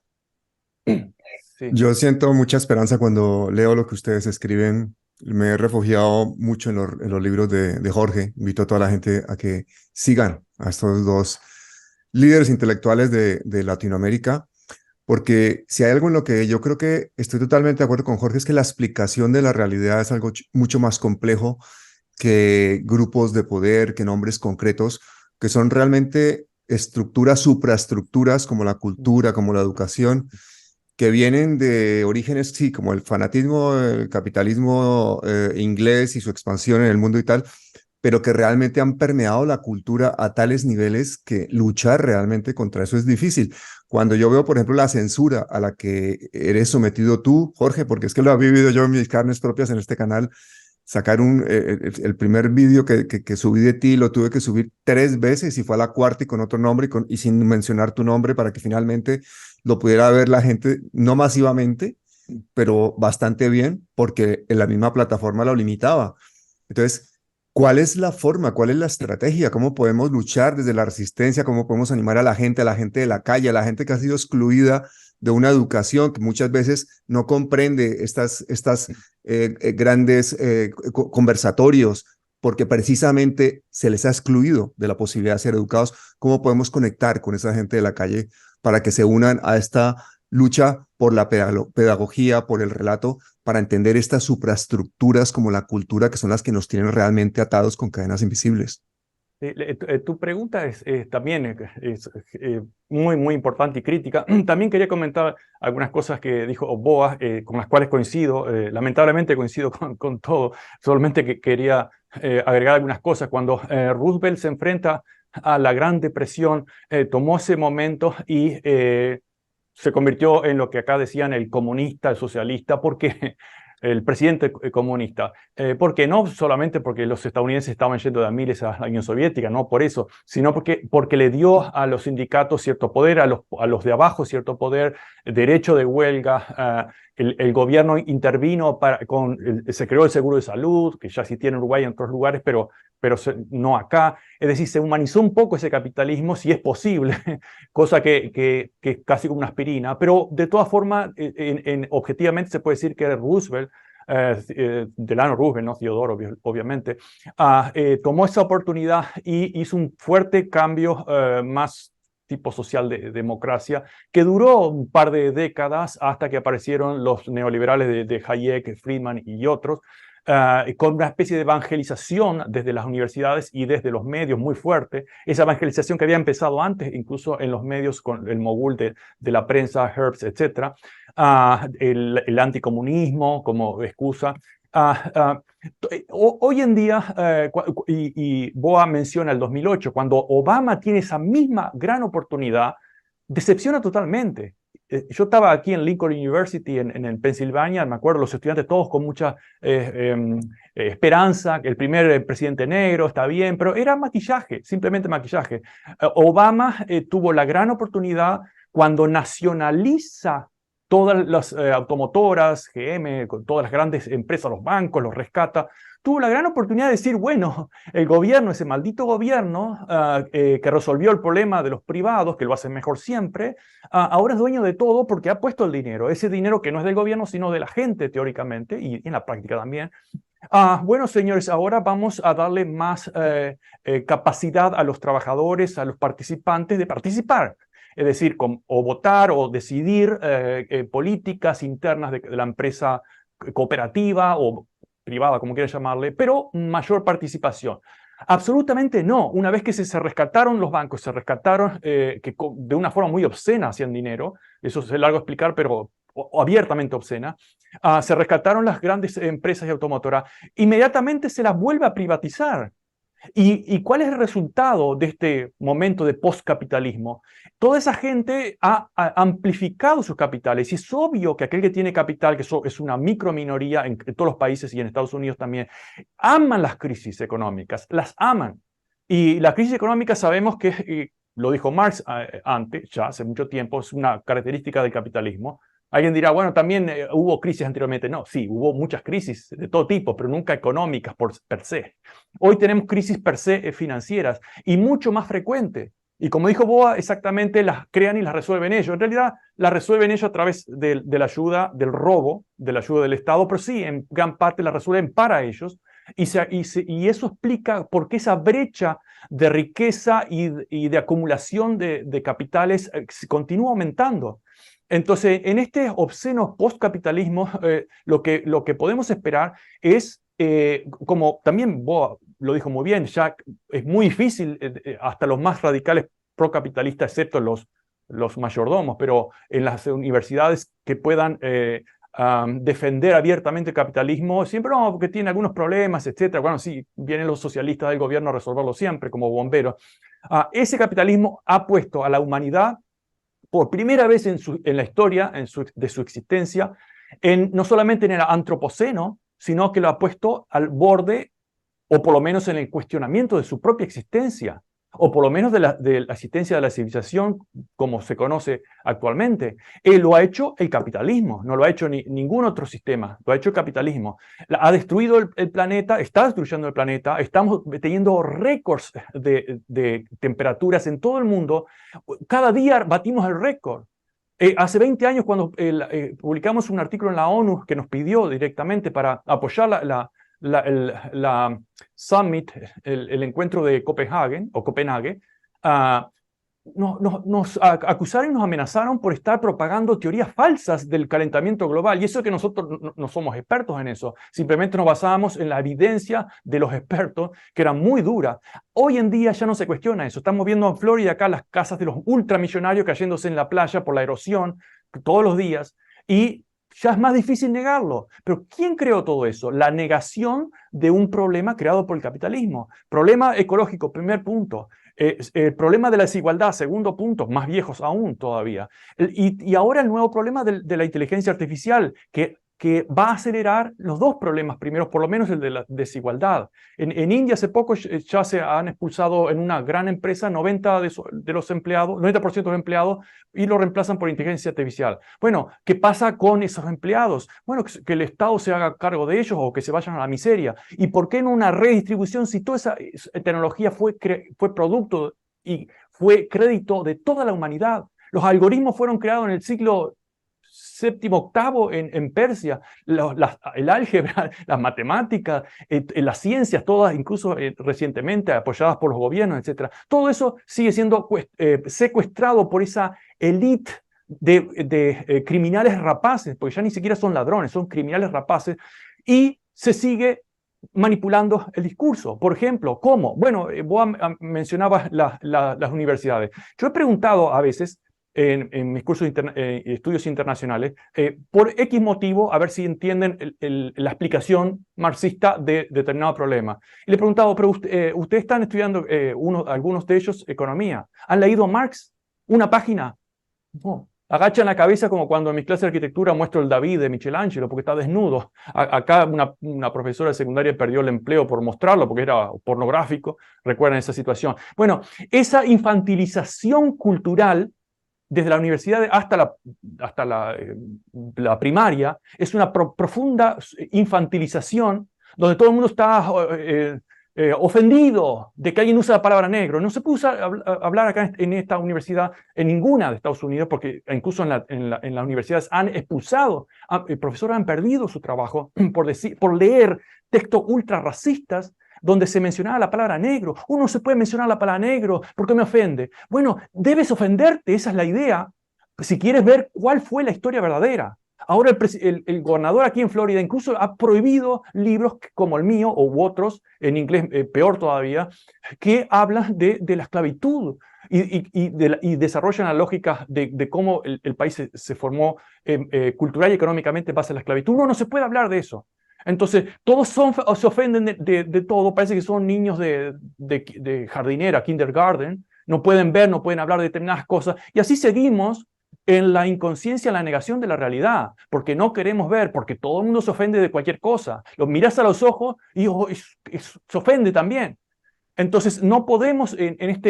Sí. Yo siento mucha esperanza cuando leo lo que ustedes escriben. Me he refugiado mucho en los libros de Jorge. Invito a toda la gente a que sigan a estos 2 líderes intelectuales de Latinoamérica, porque si hay algo en lo que yo creo que estoy totalmente de acuerdo con Jorge, es que la explicación de la realidad es algo mucho más complejo que grupos de poder, que nombres concretos, que son realmente estructuras, supraestructuras, como la cultura, como la educación, que vienen de orígenes, sí, como el fanatismo, el capitalismo inglés y su expansión en el mundo y tal, pero que realmente han permeado la cultura a tales niveles que luchar realmente contra eso es difícil. Cuando yo veo, por ejemplo, la censura a la que eres sometido tú, Jorge, porque es que lo he vivido yo en mis carnes propias en este canal, sacar el primer vídeo que subí de ti, lo tuve que subir 3 veces y fue a la 4ª y con otro nombre y sin mencionar tu nombre para que finalmente lo pudiera ver la gente, no masivamente, pero bastante bien, porque en la misma plataforma lo limitaba. Entonces, ¿cuál es la forma? ¿Cuál es la estrategia? ¿Cómo podemos luchar desde la resistencia? ¿Cómo podemos animar a la gente de la calle, a la gente que ha sido excluida de una educación que muchas veces no comprende estas grandes conversatorios, porque precisamente se les ha excluido de la posibilidad de ser educados? ¿Cómo podemos conectar con esa gente de la calle para que se unan a esta lucha por la pedagogía, por el relato, para entender estas supraestructuras como la cultura, que son las que nos tienen realmente atados con cadenas invisibles? Tu pregunta también muy, muy importante y crítica. También quería comentar algunas cosas que dijo Boas, con las cuales coincido. Lamentablemente coincido con todo. Solamente que quería agregar algunas cosas. Cuando Roosevelt se enfrenta a la Gran Depresión, tomó ese momento y se convirtió en lo que acá decían el comunista, el socialista, porque el presidente comunista. Porque no solamente porque los estadounidenses estaban yendo de a miles a la Unión Soviética, no por eso, sino porque le dio a los sindicatos cierto poder, a los de abajo cierto poder, derecho de huelga. El gobierno intervino, se creó el seguro de salud, que ya existía en Uruguay y en otros lugares, pero no acá. Es decir, se humanizó un poco ese capitalismo, si es posible, cosa que es casi como una aspirina, pero de todas formas, objetivamente se puede decir que Roosevelt, Delano Roosevelt, no Theodore, obviamente, tomó esa oportunidad y hizo un fuerte cambio más tipo social de democracia, que duró un par de décadas hasta que aparecieron los neoliberales de Hayek, Friedman y otros, con una especie de evangelización desde las universidades y desde los medios muy fuerte, esa evangelización que había empezado antes, incluso en los medios con el mogul de la prensa, Herbst, etc., el anticomunismo como excusa. Hoy en día, y Boa menciona el 2008, cuando Obama tiene esa misma gran oportunidad, decepciona totalmente. Yo estaba aquí en Lincoln University, en Pensilvania, me acuerdo, los estudiantes todos con mucha esperanza, que el primer presidente negro está bien, pero era maquillaje, simplemente maquillaje. Obama tuvo la gran oportunidad cuando nacionaliza todas las automotoras, GM, con todas las grandes empresas, los bancos, los rescata. Tuvo la gran oportunidad de decir, bueno, el gobierno, ese maldito gobierno que resolvió el problema de los privados, que lo hacen mejor siempre, ahora es dueño de todo porque ha puesto el dinero. Ese dinero que no es del gobierno, sino de la gente, teóricamente, y en la práctica también. Bueno, señores, ahora vamos a darle más capacidad a los trabajadores, a los participantes de participar. Es decir, o votar o decidir políticas internas de la empresa cooperativa o privada, como quieras llamarle, pero mayor participación. Absolutamente no. Una vez que se rescataron los bancos, se rescataron que de una forma muy obscena hacían dinero, eso es largo explicar, pero abiertamente obscena, se rescataron las grandes empresas de automotora, inmediatamente se las vuelve a privatizar. ¿Y cuál es el resultado de este momento de postcapitalismo? Toda esa gente ha amplificado sus capitales y es obvio que aquel que tiene capital, que es una microminoría en todos los países y en Estados Unidos también, aman las crisis económicas, las aman. Y la crisis económica sabemos que, lo dijo Marx antes, ya hace mucho tiempo, es una característica del capitalismo. Alguien dirá, bueno, también hubo crisis anteriormente. No, sí, hubo muchas crisis de todo tipo, pero nunca económicas per se. Hoy tenemos crisis per se financieras y mucho más frecuente. Y como dijo Boa, exactamente las crean y las resuelven ellos. En realidad las resuelven ellos a través de la ayuda, del robo, de la ayuda del Estado, pero sí, en gran parte la resuelven para ellos. Y eso explica por qué esa brecha de riqueza y de acumulación de capitales continúa aumentando. Entonces, en este obsceno postcapitalismo, lo que podemos esperar es, como también Boa lo dijo muy bien, ya es muy difícil, hasta los más radicales procapitalistas, excepto los mayordomos, pero en las universidades que puedan defender abiertamente el capitalismo, siempre no, porque tiene algunos problemas, etc. Bueno, sí, vienen los socialistas del gobierno a resolverlo siempre como bomberos. Ese capitalismo ha puesto a la humanidad por primera vez en la historia de su existencia, no solamente en el antropoceno, sino que lo ha puesto al borde, o por lo menos en el cuestionamiento de su propia existencia, o por lo menos de la existencia de la civilización como se conoce actualmente. Lo ha hecho el capitalismo, no lo ha hecho ningún otro sistema, lo ha hecho el capitalismo. Ha destruido el planeta, está destruyendo el planeta, estamos teniendo récords de temperaturas en todo el mundo. Cada día batimos el récord. Hace 20 años, cuando publicamos un artículo en la ONU que nos pidió directamente para apoyar la Summit, el encuentro de Copenhague, nos acusaron y nos amenazaron por estar propagando teorías falsas del calentamiento global. Y eso que nosotros no somos expertos en eso. Simplemente nos basábamos en la evidencia de los expertos, que era muy dura. Hoy en día ya no se cuestiona eso. Estamos viendo en Florida acá las casas de los ultramillonarios cayéndose en la playa por la erosión todos los días. Y ya es más difícil negarlo. Pero ¿quién creó todo eso? La negación de un problema creado por el capitalismo. Problema ecológico, primer punto. El problema de la desigualdad, segundo punto, más viejos aún todavía. Y ahora el nuevo problema de la inteligencia artificial, que va a acelerar los dos problemas primeros, por lo menos el de la desigualdad. En India hace poco ya se han expulsado en una gran empresa 90% de los empleados y lo reemplazan por inteligencia artificial. Bueno, ¿qué pasa con esos empleados? Bueno, que el Estado se haga cargo de ellos o que se vayan a la miseria. ¿Y por qué no una redistribución si toda esa tecnología fue producto y fue crédito de toda la humanidad? Los algoritmos fueron creados en el siglo séptimo, octavo en Persia, el álgebra, las matemáticas, las ciencias, todas incluso recientemente apoyadas por los gobiernos, etc. Todo eso sigue siendo secuestrado por esa élite de criminales rapaces, porque ya ni siquiera son ladrones, son criminales rapaces, y se sigue manipulando el discurso. Por ejemplo, ¿cómo? Bueno, vos mencionabas las universidades. Yo he preguntado a veces en mis cursos estudios internacionales, por X motivo, a ver si entienden la explicación marxista de determinado problema. Y le he preguntado, pero ustedes están estudiando, algunos de ellos, economía. ¿Han leído Marx? ¿Una página? No. Agachan la cabeza como cuando en mis clases de arquitectura muestro el David de Michelangelo, porque está desnudo. Acá una profesora de secundaria perdió el empleo por mostrarlo, porque era pornográfico. Recuerdan esa situación. Bueno, esa infantilización cultural desde la universidad hasta la primaria, es una profunda infantilización donde todo el mundo está ofendido de que alguien usa la palabra negro. No se puede hablar acá en esta universidad, en ninguna de Estados Unidos, porque incluso en las universidades han expulsado, profesores han perdido su trabajo por leer textos ultra racistas donde se mencionaba la palabra negro. Uno se puede mencionar la palabra negro, ¿por qué me ofende? Bueno, debes ofenderte, esa es la idea, si quieres ver cuál fue la historia verdadera. Ahora el gobernador aquí en Florida incluso ha prohibido libros como el mío u otros, en inglés peor todavía, que hablan de la esclavitud y desarrollan la lógica de cómo el país se formó cultural y económicamente en base a la esclavitud. No se puede hablar de eso. Entonces, todos se ofenden de todo, parece que son niños de jardinera, kindergarten, no pueden ver, no pueden hablar de determinadas cosas, y así seguimos en la inconsciencia, en la negación de la realidad, porque no queremos ver, porque todo el mundo se ofende de cualquier cosa. Lo miras a los ojos y se ofende también. Entonces, no podemos en esta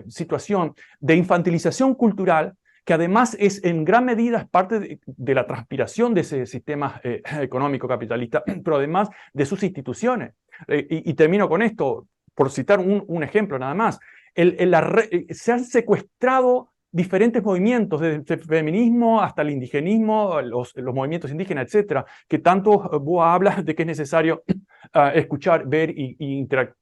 situación de infantilización cultural, que además es en gran medida parte de la transpiración de ese sistema económico capitalista, pero además de sus instituciones. Y termino con esto, por citar un ejemplo nada más. Se han secuestrado diferentes movimientos, desde el feminismo hasta el indigenismo, los movimientos indígenas, etcétera, que tanto vos hablas de que es necesario escuchar, ver y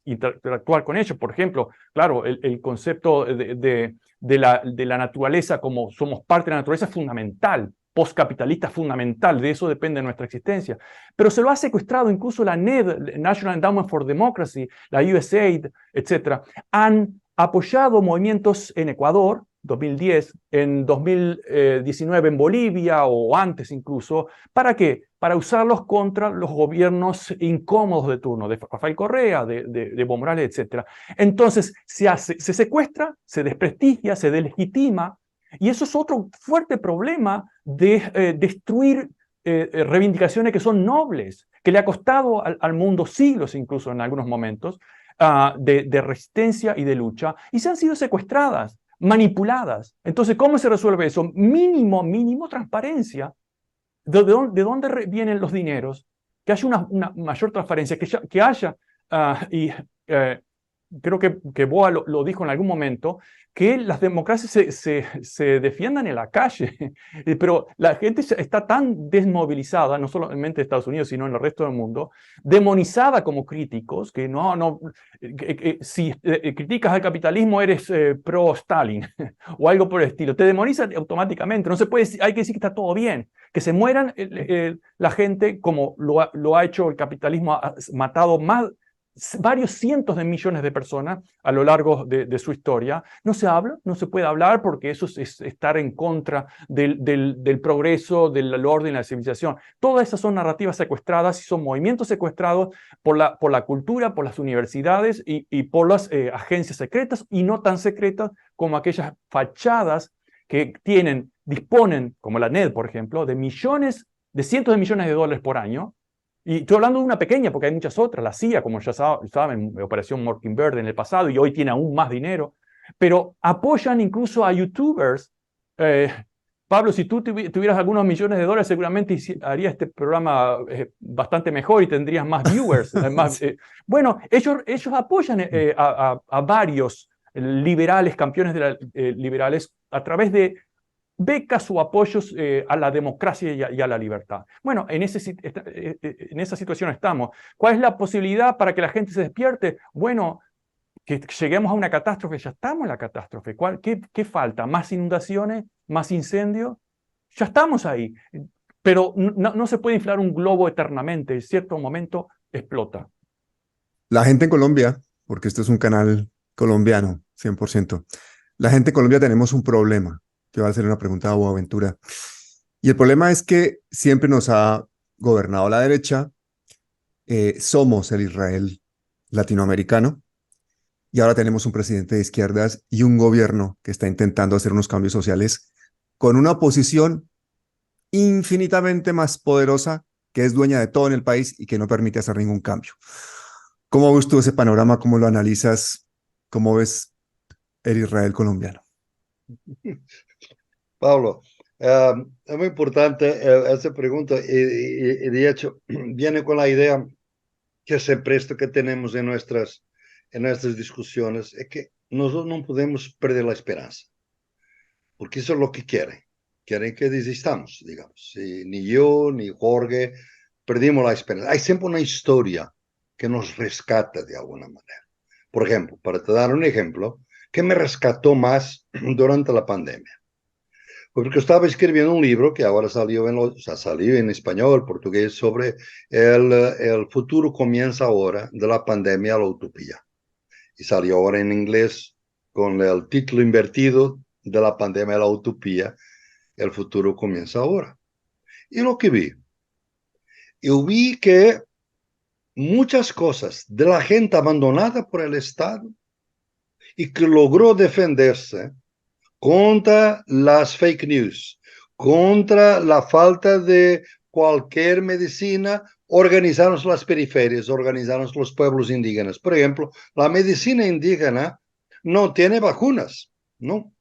interactuar con ellos. Por ejemplo, claro, el concepto de la naturaleza como somos parte de la naturaleza es fundamental, postcapitalista fundamental, de eso depende nuestra existencia. Pero se lo ha secuestrado incluso la NED, National Endowment for Democracy, la USAID, etcétera. Han apoyado movimientos en Ecuador, 2010, en 2019 en Bolivia o antes incluso. ¿Para qué? Para usarlos contra los gobiernos incómodos de turno, de Rafael Correa, de Evo Morales, etc. Entonces se secuestra, se desprestigia, se delegitima, y eso es otro fuerte problema de destruir reivindicaciones que son nobles, que le ha costado al mundo siglos incluso en algunos momentos, de resistencia y de lucha, y se han sido secuestradas, manipuladas. Entonces, ¿cómo se resuelve eso? Mínimo transparencia. ¿De dónde vienen los dineros? Que haya una mayor transparencia, que haya creo que Boa lo dijo en algún momento, que las democracias se defiendan en la calle, pero la gente está tan desmovilizada, no solamente en Estados Unidos, sino en el resto del mundo, demonizada como críticos, que si criticas al capitalismo eres pro-Stalin o algo por el estilo, te demonizan automáticamente, no se puede decir, hay que decir que está todo bien, que se mueran la gente como lo ha hecho el capitalismo, ha matado varios cientos de millones de personas a lo largo de su historia. No se habla, no se puede hablar porque eso es estar en contra del progreso, del orden y la civilización. Todas esas son narrativas secuestradas y son movimientos secuestrados por la cultura, por las universidades y por las agencias secretas y no tan secretas como aquellas fachadas que disponen, como la NED, por ejemplo, de cientos de millones de dólares por año. Y estoy hablando de una pequeña, porque hay muchas otras. La CIA, como ya saben, Operación Mockingbird en el pasado, y hoy tiene aún más dinero. Pero apoyan incluso a youtubers. Pablo, si tú tuvieras algunos millones de dólares, seguramente haría este programa bastante mejor y tendrías más viewers. Bueno, ellos apoyan a varios liberales, campeones liberales, a través de becas o apoyos a la democracia y a la libertad. Bueno, en esa situación estamos. ¿Cuál es la posibilidad para que la gente se despierte? Bueno, que lleguemos a una catástrofe. Ya estamos en la catástrofe. ¿Qué falta? ¿Más inundaciones? ¿Más incendios? Ya estamos ahí. Pero no se puede inflar un globo eternamente. En cierto momento explota. La gente en Colombia, porque esto es un canal colombiano, 100%, la gente en Colombia tenemos un problema. Que va a ser una pregunta a Boaventura. Y el problema es que siempre nos ha gobernado la derecha, somos el Israel latinoamericano, y ahora tenemos un presidente de izquierdas y un gobierno que está intentando hacer unos cambios sociales con una oposición infinitamente más poderosa, que es dueña de todo en el país y que no permite hacer ningún cambio. ¿Cómo ves tú ese panorama? ¿Cómo lo analizas? ¿Cómo ves el Israel colombiano? Pablo, es muy importante esa pregunta y de hecho viene con la idea que siempre esto que tenemos en nuestras discusiones es que nosotros no podemos perder la esperanza, porque eso es lo que quieren que desistamos, digamos. Y ni yo ni Jorge perdimos la esperanza. Hay siempre una historia que nos rescata de alguna manera. Por ejemplo, para te dar un ejemplo, ¿qué me rescató más durante la pandemia? Porque estaba escribiendo un libro que ahora salió en español, portugués, sobre el futuro comienza ahora, de la pandemia a la utopía. Y salió ahora en inglés con el título invertido, de la pandemia a la utopía, el futuro comienza ahora. Y lo que yo vi que muchas cosas de la gente abandonada por el Estado y que logró defenderse contra las fake news, contra la falta de cualquier medicina, organizaron las periferias, organizaron los pueblos indígenas. Por ejemplo, la medicina indígena no tiene vacunas, ¿no?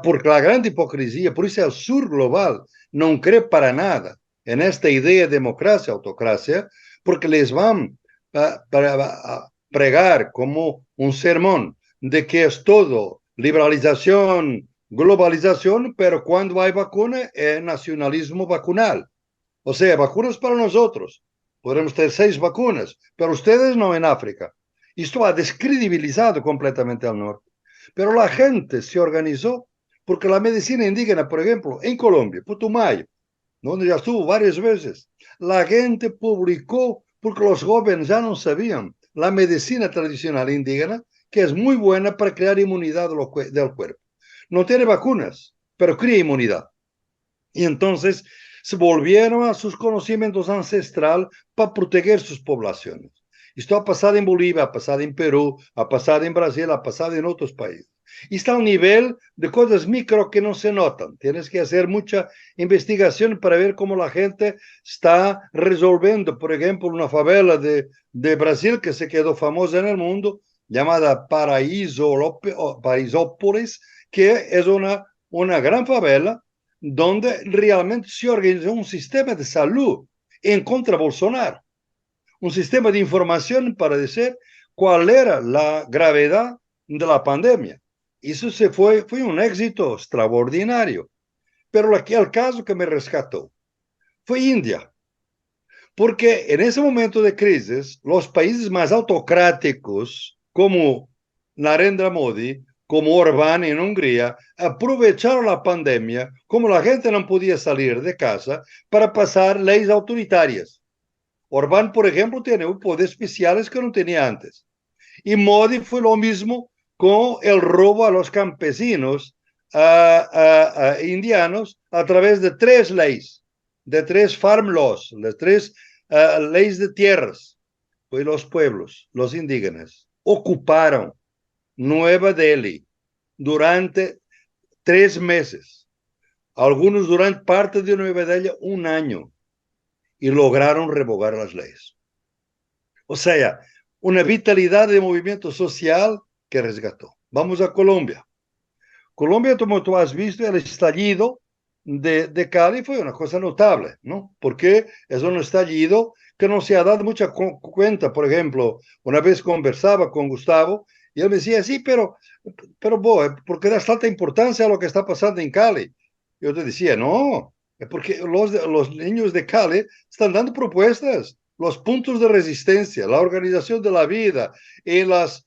Porque la gran hipocresía, por eso el sur global no cree para nada en esta idea de democracia, autocracia, porque les van a pregar como un sermón de que es todo liberalización, globalización, pero cuando hay vacuna es nacionalismo vacunal. O sea, vacunas para nosotros. Podemos tener 6 vacunas, pero ustedes no en África. Esto ha descredibilizado completamente al norte. Pero la gente se organizó porque la medicina indígena, por ejemplo, en Colombia, Putumayo, donde ya estuvo varias veces, la gente publicó porque los jóvenes ya no sabían la medicina tradicional indígena, que es muy buena para crear inmunidad del cuerpo. No tiene vacunas, pero crea inmunidad. Y entonces se volvieron a sus conocimientos ancestrales para proteger sus poblaciones. Esto ha pasado en Bolivia, ha pasado en Perú, ha pasado en Brasil, ha pasado en otros países. Y está a un nivel de cosas micro que no se notan. Tienes que hacer mucha investigación para ver cómo la gente está resolviendo. Por ejemplo, una favela de Brasil que se quedó famosa en el mundo, llamada Paraisópolis, que es una gran favela donde realmente se organizó un sistema de salud en contra de Bolsonaro. Un sistema de información para decir cuál era la gravedad de la pandemia. Eso fue un éxito extraordinario. Pero el caso que me rescató fue India, porque en ese momento de crisis, los países más autocráticos, como Narendra Modi, como Orbán en Hungría, aprovecharon la pandemia, como la gente no podía salir de casa, para pasar leyes autoritarias. Orbán, por ejemplo, tiene poderes especiales que no tenía antes. Y Modi fue lo mismo con el robo a los campesinos indianos a través de 3 leyes, de 3 farm laws, de 3 leyes de tierras. Pues los pueblos, los indígenas, ocuparon Nueva Delhi durante 3 meses, algunos durante parte de Nueva Delhi un año, y lograron revogar las leyes. O sea, una vitalidad de movimiento social que resgató. Vamos a Colombia. Colombia, como tú has visto, el estallido de Cali fue una cosa notable, ¿no? Porque es un estallido que no se ha dado mucha cuenta. Por ejemplo, una vez conversaba con Gustavo y él me decía, sí, pero ¿por qué das tanta importancia a lo que está pasando en Cali? Yo te decía, no, es porque los niños de Cali están dando propuestas, los puntos de resistencia, la organización de la vida y las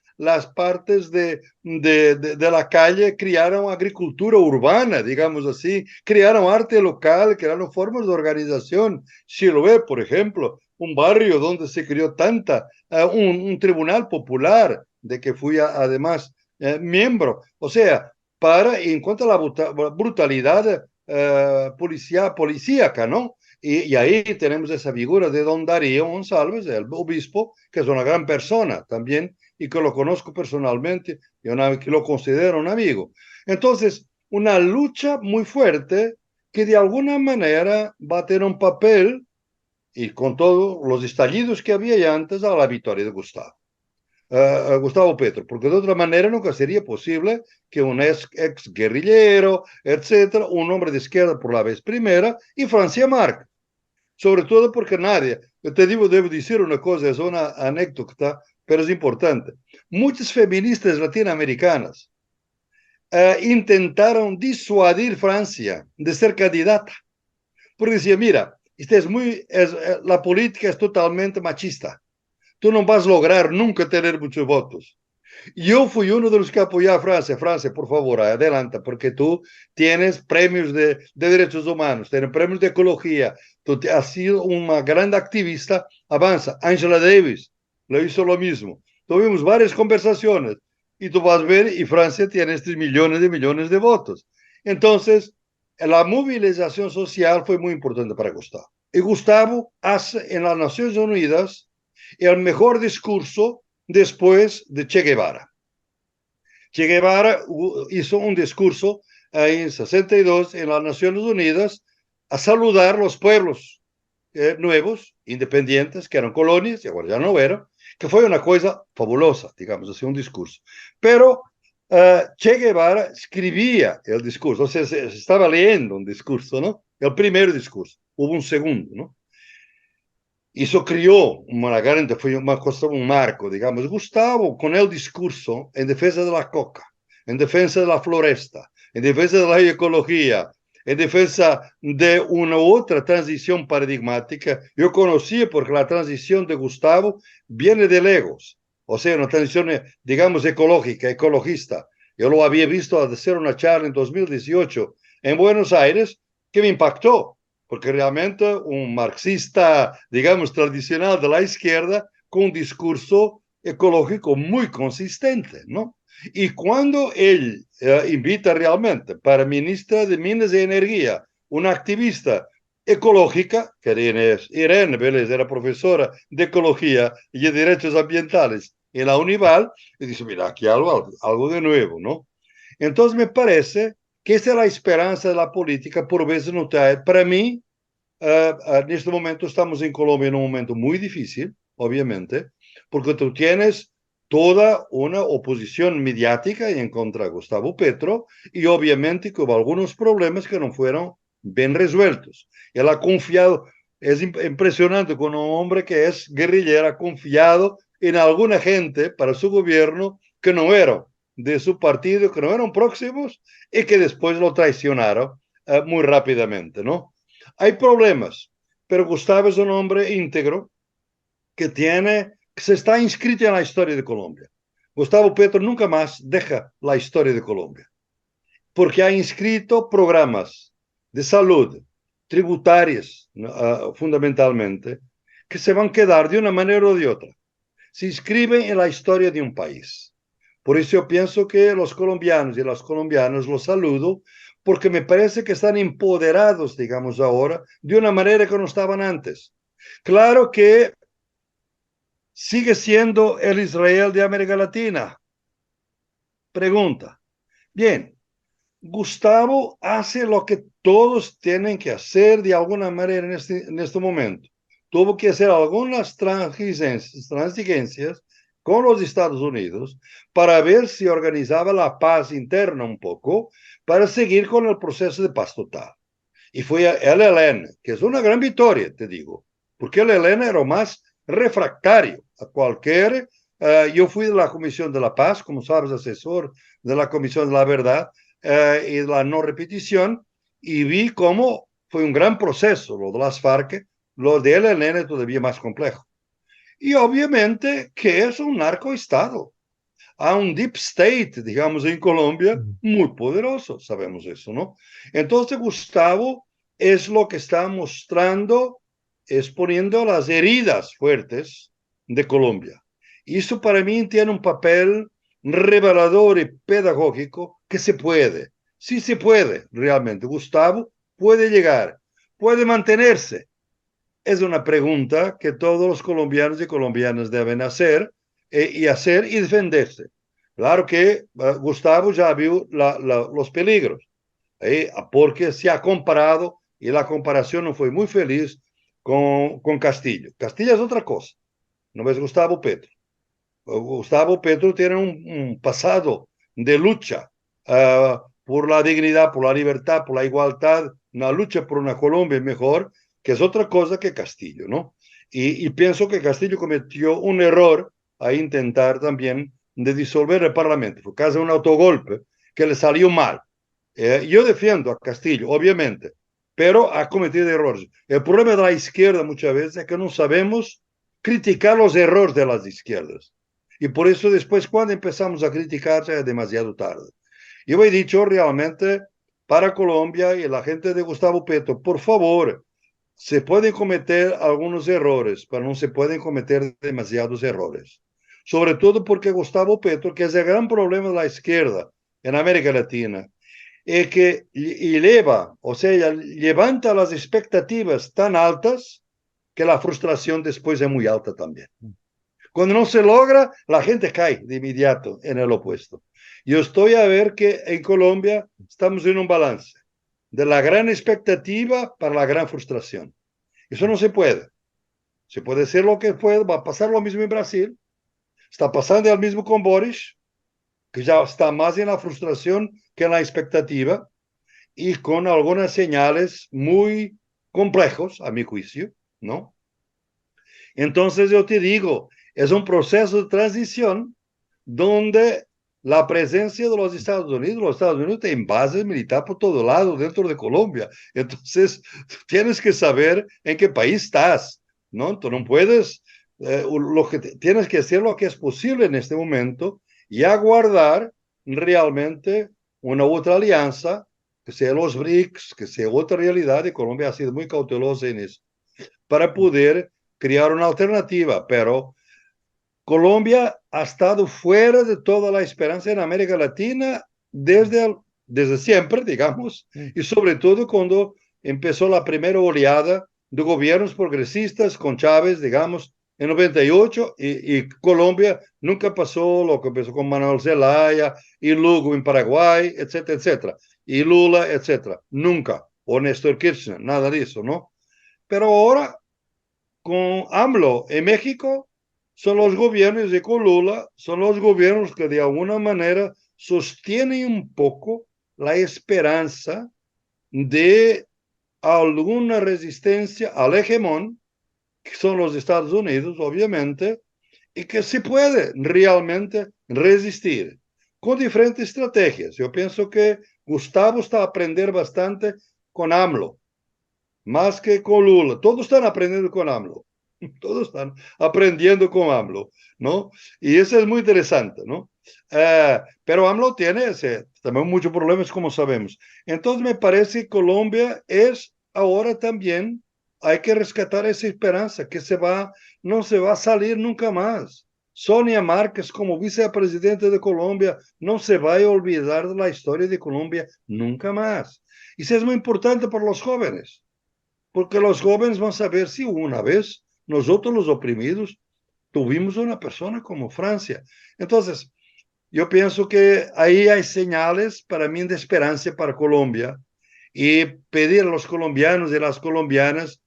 partes de la calle crearon agricultura urbana, digamos así, crearon arte local, crearon formas de organización. Chiloé, por ejemplo, un barrio donde se creó un tribunal popular, de que fui además miembro. O sea, en cuanto a la brutalidad policíaca, ¿no? Y ahí tenemos esa figura de don Darío González, el obispo, que es una gran persona también, y que lo conozco personalmente, y que lo considero un amigo. Entonces, una lucha muy fuerte que de alguna manera va a tener un papel, y con todos los estallidos que había antes, a la victoria de Gustavo Petro, porque de otra manera nunca sería posible que un ex guerrillero, etcétera, un hombre de izquierda por la vez primera, y Francia Márquez. Sobre todo porque nadie, yo te debo decir una cosa, es una anécdota, pero es importante. Muchas feministas latinoamericanas intentaron disuadir Francia de ser candidata, porque decía, mira, la política es totalmente machista, tú no vas a lograr nunca tener muchos votos. Yo fui uno de los que apoyó a Francia. Francia, por favor, adelanta, porque tú tienes premios de derechos humanos, tienes premios de ecología, tú has sido una gran activista, avanza. Angela Davis lo hizo lo mismo. Tuvimos varias conversaciones y tú vas a ver, y Francia tiene estos millones de votos. Entonces, la movilización social fue muy importante para Gustavo. Y Gustavo hace en las Naciones Unidas el mejor discurso después de Che Guevara. Che Guevara hizo un discurso en 62 en las Naciones Unidas a saludar los pueblos nuevos, independientes, que eran colonias, y ahora ya no eran, que fue una cosa fabulosa, digamos así, un discurso. Pero Che Guevara escribía el discurso, o sea, se estaba leyendo un discurso, ¿no? El primer discurso, hubo un segundo, ¿no? Isso criou uma grande, foi uma coisa, um marco, digamos. Gustavo, com o discurso em defesa da coca, em defesa da floresta, em defesa da ecologia, em defesa de uma outra transição paradigmática. Eu conhecia porque a transição de Gustavo viene de Legos, ou seja, uma transição, digamos, ecológica, ecologista. Eu lo havia visto a hacer uma charla em 2018 em Buenos Aires que me impactou. Porque realmente un marxista, digamos, tradicional de la izquierda, con un discurso ecológico muy consistente, ¿no? Y cuando él invita realmente para ministra de Minas y Energía, una activista ecológica, que Irene Vélez era profesora de ecología y de derechos ambientales en la Unival, y dice, mira, aquí hay algo de nuevo, ¿no? Entonces me parece que esa es la esperanza de la política, por veces no trae. Para mí, neste momento estamos en Colombia en un momento muy difícil, obviamente, porque tú tienes toda una oposición mediática en contra de Gustavo Petro y obviamente que hubo algunos problemas que no fueron bien resueltos. Él ha confiado, es impresionante con un hombre que es guerrillero, ha confiado en alguna gente para su gobierno que no eran de su partido, que no eran próximos y que después lo traicionaron muy rápidamente, ¿no? Hay problemas, pero Gustavo es un hombre íntegro que se está inscrito en la historia de Colombia. Gustavo Petro nunca más deja la historia de Colombia, porque ha inscrito programas de salud, tributarias, fundamentalmente, que se van a quedar de una manera o de otra. Se inscriben en la historia de un país. Por eso yo pienso que los colombianos y las colombianas los saludo, porque me parece que están empoderados, digamos ahora, de una manera que no estaban antes. Claro que sigue siendo el Israel de América Latina. Pregunta. Bien, Gustavo hace lo que todos tienen que hacer de alguna manera en este momento. Tuvo que hacer algunas transigencias con los Estados Unidos para ver si organizaba la paz interna un poco para seguir con el proceso de paz total. Y fue el ELN, que es una gran victoria, te digo, porque el ELN era más refractario a cualquier... yo fui de la Comisión de la Paz, como sabes, asesor de la Comisión de la Verdad, y la no repetición, y vi cómo fue un gran proceso lo de las FARC, lo del ELN todavía más complejo. Y obviamente que es un narcoestado. Há un deep state, digamos, en Colombia, muy poderoso, sabemos eso, ¿no? Entonces, Gustavo es lo que está mostrando, exponiendo las heridas fuertes de Colombia. Y eso para mí tiene un papel revelador y pedagógico que se puede. Sí se puede, realmente. Gustavo puede llegar, puede mantenerse. Es una pregunta que todos los colombianos y colombianas deben hacer y defenderse. Claro que Gustavo ya vio los peligros, porque se ha comparado y la comparación no fue muy feliz con Castillo. Castillo es otra cosa, no es Gustavo Petro. Gustavo Petro tiene un pasado de lucha por la dignidad, por la libertad, por la igualdad, una lucha por una Colombia mejor, que es otra cosa que Castillo, ¿no? Y pienso que Castillo cometió un error a intentar también de disolver el Parlamento. Fue casi un autogolpe que le salió mal. Yo defiendo a Castillo, obviamente, pero ha cometido errores. El problema de la izquierda muchas veces es que no sabemos criticar los errores de las izquierdas. Y por eso después cuando empezamos a criticar ya es demasiado tarde. Yo he dicho realmente para Colombia y la gente de Gustavo Petro, por favor, se pueden cometer algunos errores, pero no se pueden cometer demasiados errores. Sobre todo porque Gustavo Petro, que es el gran problema de la izquierda en América Latina, es que eleva, o sea, levanta las expectativas tan altas que la frustración después es muy alta también. Cuando no se logra, la gente cae de inmediato en el opuesto. Yo estoy a ver que en Colombia estamos en un balance de la gran expectativa para la gran frustración. Eso no se puede. Se puede hacer lo que puede, va a pasar lo mismo en Brasil. Está pasando el mismo con Boris, que ya está más en la frustración que en la expectativa y con algunas señales muy complejos, a mi juicio, ¿no? Entonces yo te digo, es un proceso de transición donde la presencia de los Estados Unidos tienen bases militares por todo lado dentro de Colombia. Entonces, tienes que saber en qué país estás, ¿no? Tú no puedes, tienes que hacer lo que es posible en este momento y aguardar realmente una otra alianza, que sea los BRICS, que sea otra realidad, y Colombia ha sido muy cautelosa en eso, para poder crear una alternativa, pero Colombia ha estado fuera de toda la esperanza en América Latina desde siempre, digamos, y sobre todo cuando empezó la primera oleada de gobiernos progresistas con Chávez, digamos, en 98, y Colombia nunca pasó lo que empezó con Manuel Zelaya y Lugo en Paraguay, etcétera, etcétera, y Lula, etcétera, nunca, o Néstor Kirchner, nada de eso, ¿no? Pero ahora, con AMLO en México, son los gobiernos de Lula, son los gobiernos que de alguna manera sostienen un poco la esperanza de alguna resistencia al hegemón, que son los Estados Unidos, obviamente, y que se puede realmente resistir con diferentes estrategias. Yo pienso que Gustavo está a aprender bastante con AMLO, más que con Lula. Todos están aprendiendo con AMLO. Todos están aprendiendo con AMLO, ¿no? Y eso es muy interesante, ¿no? Pero AMLO tiene también muchos problemas, como sabemos. Entonces, me parece que Colombia es ahora también, hay que rescatar esa esperanza, que no se va a salir nunca más. Sonia Márquez, como vicepresidenta de Colombia, no se va a olvidar de la historia de Colombia nunca más. Y eso es muy importante para los jóvenes, porque los jóvenes van a saber si una vez nosotros los oprimidos tuvimos una persona como Francia. Entonces, yo pienso que ahí hay señales para mí de esperanza para Colombia y pedir a los colombianos y las colombianas,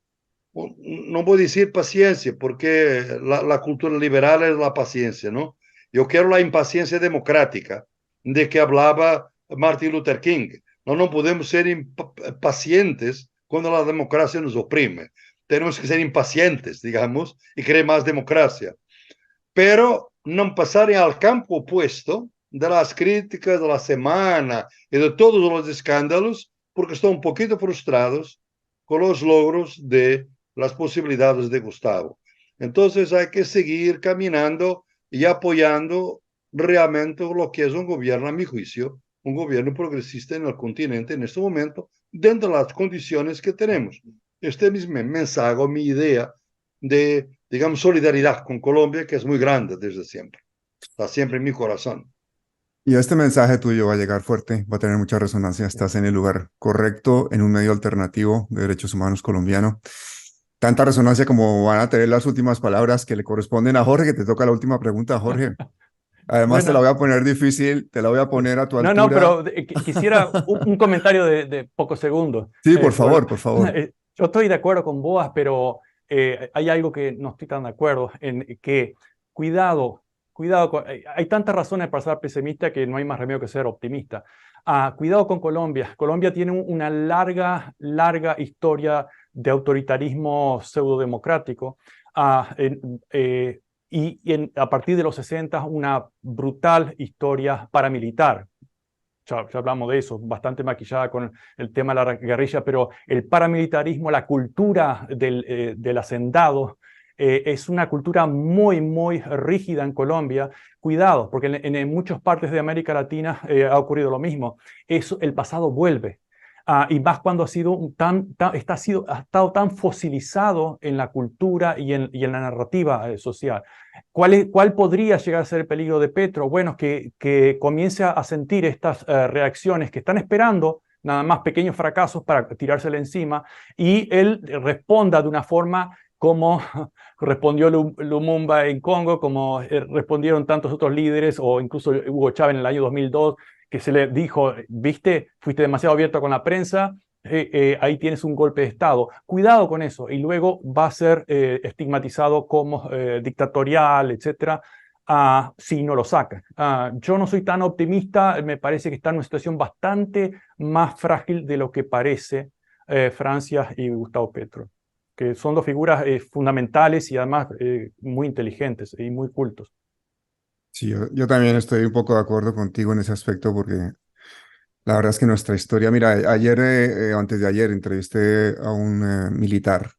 no voy a decir paciencia, porque la cultura liberal es la paciencia, ¿no? Yo quiero la impaciencia democrática de que hablaba Martin Luther King. No podemos ser pacientes cuando la democracia nos oprime. Tenemos que ser impacientes, digamos, y querer más democracia. Pero no pasar al campo opuesto de las críticas de la semana y de todos los escándalos, porque están un poquito frustrados con los logros de las posibilidades de Gustavo. Entonces hay que seguir caminando y apoyando realmente lo que es un gobierno, a mi juicio, un gobierno progresista en el continente en este momento, dentro de las condiciones que tenemos. Este es mi mensaje, mi idea de, digamos, solidaridad con Colombia, que es muy grande desde siempre. Está siempre en mi corazón. Y este mensaje tuyo va a llegar fuerte, va a tener mucha resonancia. Estás en el lugar correcto, en un medio alternativo de derechos humanos colombiano. Tanta resonancia como van a tener las últimas palabras que le corresponden a Jorge, que te toca la última pregunta, Jorge. Además, te la voy Bueno, a poner difícil, te la voy a poner a tu no, altura. pero quisiera un comentario de pocos segundos. Sí, por favor, por favor. Yo estoy de acuerdo con Boas, pero hay algo que no estoy tan de acuerdo, en que cuidado, hay tantas razones para ser pesimista que no hay más remedio que ser optimista. Cuidado con Colombia. Colombia tiene una larga historia de autoritarismo pseudodemocrático. A partir de los 60, una brutal historia paramilitar. Ya hablamos de eso, bastante maquillada con el tema de la guerrilla, pero el paramilitarismo, la cultura del hacendado, es una cultura muy rígida en Colombia. Cuidado, porque en muchas partes de América Latina ha ocurrido lo mismo. El pasado vuelve. Y más cuando ha estado tan fosilizado en la cultura y en la narrativa social. ¿Cuál podría llegar a ser el peligro de Petro? Bueno, que comience a sentir estas reacciones, que están esperando nada más pequeños fracasos para tirársele encima, y él responda de una forma como respondió Lumumba en Congo, como respondieron tantos otros líderes, o incluso Hugo Chávez en el año 2002, que se le dijo, viste, fuiste demasiado abierto con la prensa, ahí tienes un golpe de Estado. Cuidado con eso, y luego va a ser estigmatizado como dictatorial, etcétera, si no lo sacan. Yo no soy tan optimista, me parece que está en una situación bastante más frágil de lo que parece Francia y Gustavo Petro, que son dos figuras fundamentales y además muy inteligentes y muy cultos. Sí, yo también estoy un poco de acuerdo contigo en ese aspecto porque la verdad es que nuestra historia, mira, ayer, antes de ayer, entrevisté a un militar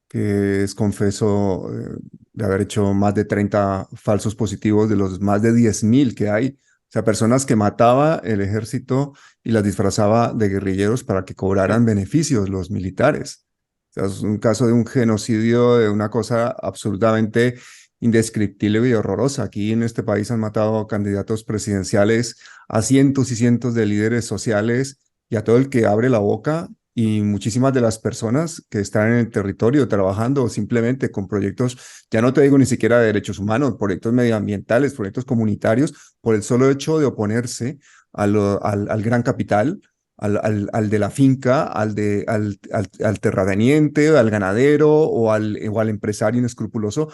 que es confeso de haber hecho más de 30 falsos positivos de los más de 10.000 que hay. O sea, personas que mataba el ejército y las disfrazaba de guerrilleros para que cobraran beneficios los militares. O sea, es un caso de un genocidio, de una cosa absolutamente indescriptible y horrorosa. Aquí en este país han matado a candidatos presidenciales, a cientos y cientos de líderes sociales y a todo el que abre la boca, y muchísimas de las personas que están en el territorio trabajando simplemente con proyectos, ya no te digo ni siquiera de derechos humanos, proyectos medioambientales, proyectos comunitarios, por el solo hecho de oponerse al gran capital, al de la finca, al terrateniente, al ganadero o al empresario inescrupuloso,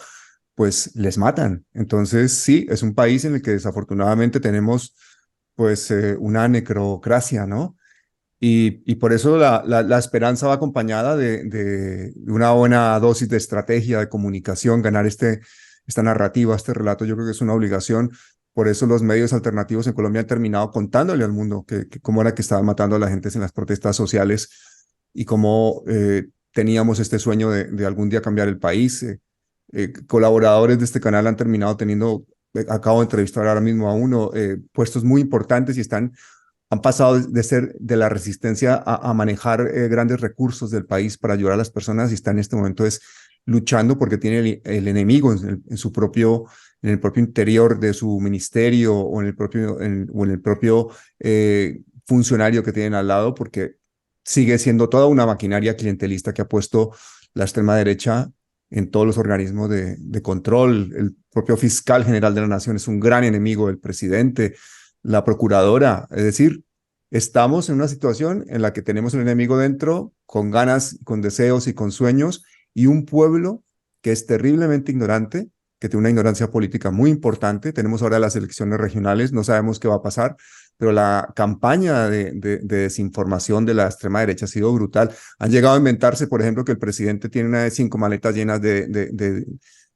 pues les matan. Entonces, sí, es un país en el que desafortunadamente tenemos pues una necrocracia, ¿no? Y por eso la esperanza va acompañada de una buena dosis de estrategia, de comunicación, ganar esta narrativa, este relato, yo creo que es una obligación. Por eso los medios alternativos en Colombia han terminado contándole al mundo cómo era que estaban matando a la gente en las protestas sociales y cómo teníamos este sueño de algún día cambiar el país. Colaboradores de este canal han terminado teniendo, acabo de entrevistar ahora mismo a uno, puestos muy importantes y han pasado de ser de la resistencia a manejar grandes recursos del país para ayudar a las personas y está en este momento luchando porque tiene el enemigo en el propio interior de su ministerio o en el propio funcionario que tienen al lado, porque sigue siendo toda una maquinaria clientelista que ha puesto la extrema derecha en todos los organismos de control. El propio fiscal general de la nación es un gran enemigo del presidente, la procuradora, es decir, estamos en una situación en la que tenemos un enemigo dentro, con ganas, con deseos y con sueños, y un pueblo que es terriblemente ignorante, que tiene una ignorancia política muy importante. Tenemos ahora las elecciones regionales, no sabemos qué va a pasar, pero la campaña de desinformación de la extrema derecha ha sido brutal. Han llegado a inventarse, por ejemplo, que el presidente tiene una de 5 maletas llenas de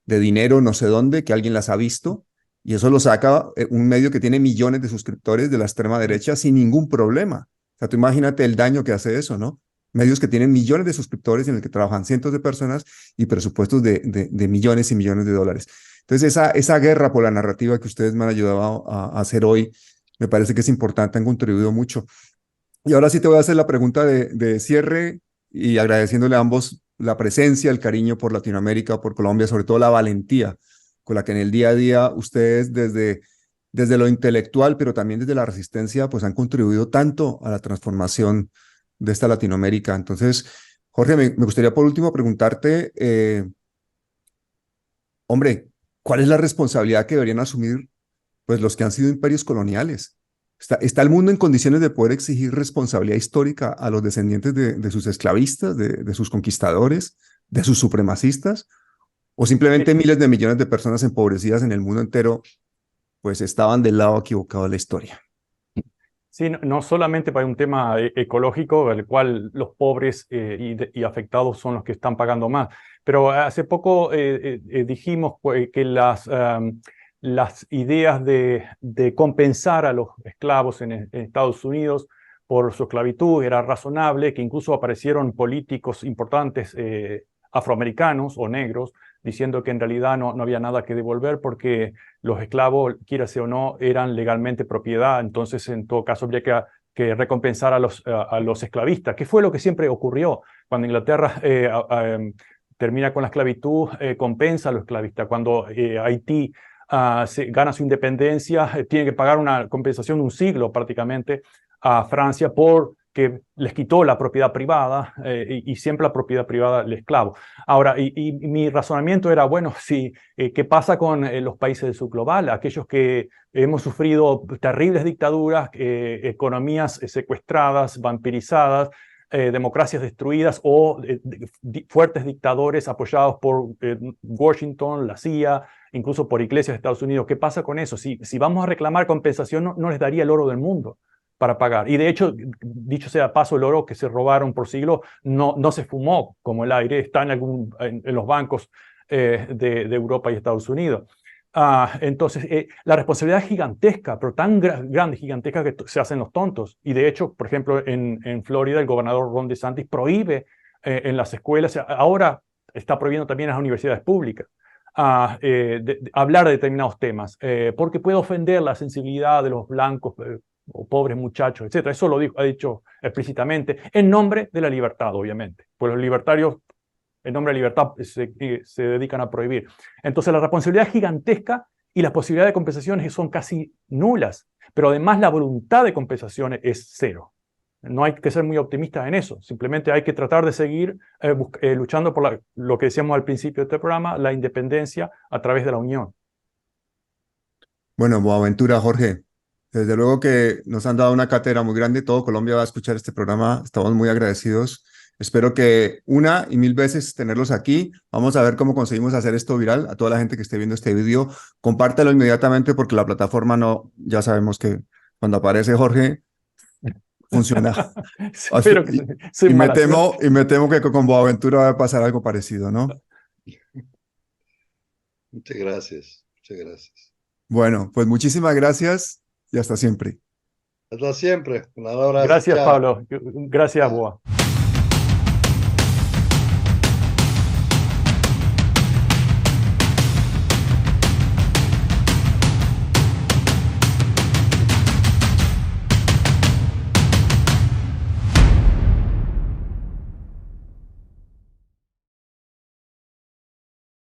dinero, no sé dónde, que alguien las ha visto, y eso lo saca un medio que tiene millones de suscriptores de la extrema derecha sin ningún problema. O sea, tú imagínate el daño que hace eso, ¿no? Medios que tienen millones de suscriptores en el que trabajan cientos de personas y presupuestos de millones y millones de dólares. Entonces, esa guerra por la narrativa que ustedes me han ayudado a hacer hoy, me parece que es importante, han contribuido mucho. Y ahora sí te voy a hacer la pregunta de cierre y agradeciéndole a ambos la presencia, el cariño por Latinoamérica, por Colombia, sobre todo la valentía con la que en el día a día ustedes desde lo intelectual, pero también desde la resistencia, pues han contribuido tanto a la transformación de esta Latinoamérica. Entonces, Jorge, me gustaría por último preguntarte, hombre, ¿cuál es la responsabilidad que deberían asumir pues los que han sido imperios coloniales? ¿Está el mundo en condiciones de poder exigir responsabilidad histórica a los descendientes de sus esclavistas, de sus conquistadores, de sus supremacistas? ¿O simplemente miles de millones de personas empobrecidas en el mundo entero pues estaban del lado equivocado de la historia? Sí, no solamente para un tema ecológico, el cual los pobres y afectados son los que están pagando más, pero hace poco dijimos que las ideas de compensar a los esclavos en Estados Unidos por su esclavitud era razonable, que incluso aparecieron políticos importantes afroamericanos o negros diciendo que en realidad no había nada que devolver porque los esclavos, quiera sea o no, eran legalmente propiedad. Entonces, en todo caso, habría que recompensar a los esclavistas, que fue lo que siempre ocurrió. Cuando Inglaterra termina con la esclavitud, compensa a los esclavistas. Cuando Haití gana su independencia, tiene que pagar una compensación de un siglo prácticamente a Francia porque les quitó la propiedad privada y siempre la propiedad privada del esclavo. Ahora, y mi razonamiento era, bueno, sí, ¿qué pasa con los países del sur global? Aquellos que hemos sufrido terribles dictaduras, economías secuestradas, vampirizadas, democracias destruidas o fuertes dictadores apoyados por Washington, la CIA, incluso por iglesias de Estados Unidos. ¿Qué pasa con eso? Si vamos a reclamar compensación, no les daría el oro del mundo para pagar. Y de hecho, dicho sea de paso, el oro que se robaron por siglos no se fumó como el aire, está en los bancos de Europa y Estados Unidos. Entonces, la responsabilidad es gigantesca, pero tan grande, gigantesca que se hacen los tontos. Y de hecho, por ejemplo, en Florida, el gobernador Ron DeSantis prohíbe en las escuelas, ahora está prohibiendo también en las universidades públicas, hablar de determinados temas, porque puede ofender la sensibilidad de los blancos o pobres muchachos, etc. Eso ha dicho explícitamente, en nombre de la libertad, obviamente. Pues los libertarios, en nombre de la libertad, se dedican a prohibir. Entonces la responsabilidad es gigantesca y las posibilidades de compensaciones son casi nulas, pero además la voluntad de compensaciones es cero. No hay que ser muy optimistas en eso, simplemente hay que tratar de seguir luchando por lo que decíamos al principio de este programa, la independencia a través de la unión. Bueno, Boaventura, Jorge, desde luego que nos han dado una cátedra muy grande, todo Colombia va a escuchar este programa, estamos muy agradecidos. Espero que una y mil veces tenerlos aquí. Vamos a ver cómo conseguimos hacer esto viral. A toda la gente que esté viendo este video, compártelo inmediatamente porque la plataforma no, ya sabemos que cuando aparece Jorge, funciona. Espero que soy y me temo que con Boaventura va a pasar algo parecido, ¿no? Muchas gracias, muchas gracias. Bueno, pues muchísimas gracias y hasta siempre. Hasta siempre. Un abrazo. Gracias, Chao. Pablo. Gracias, Boa.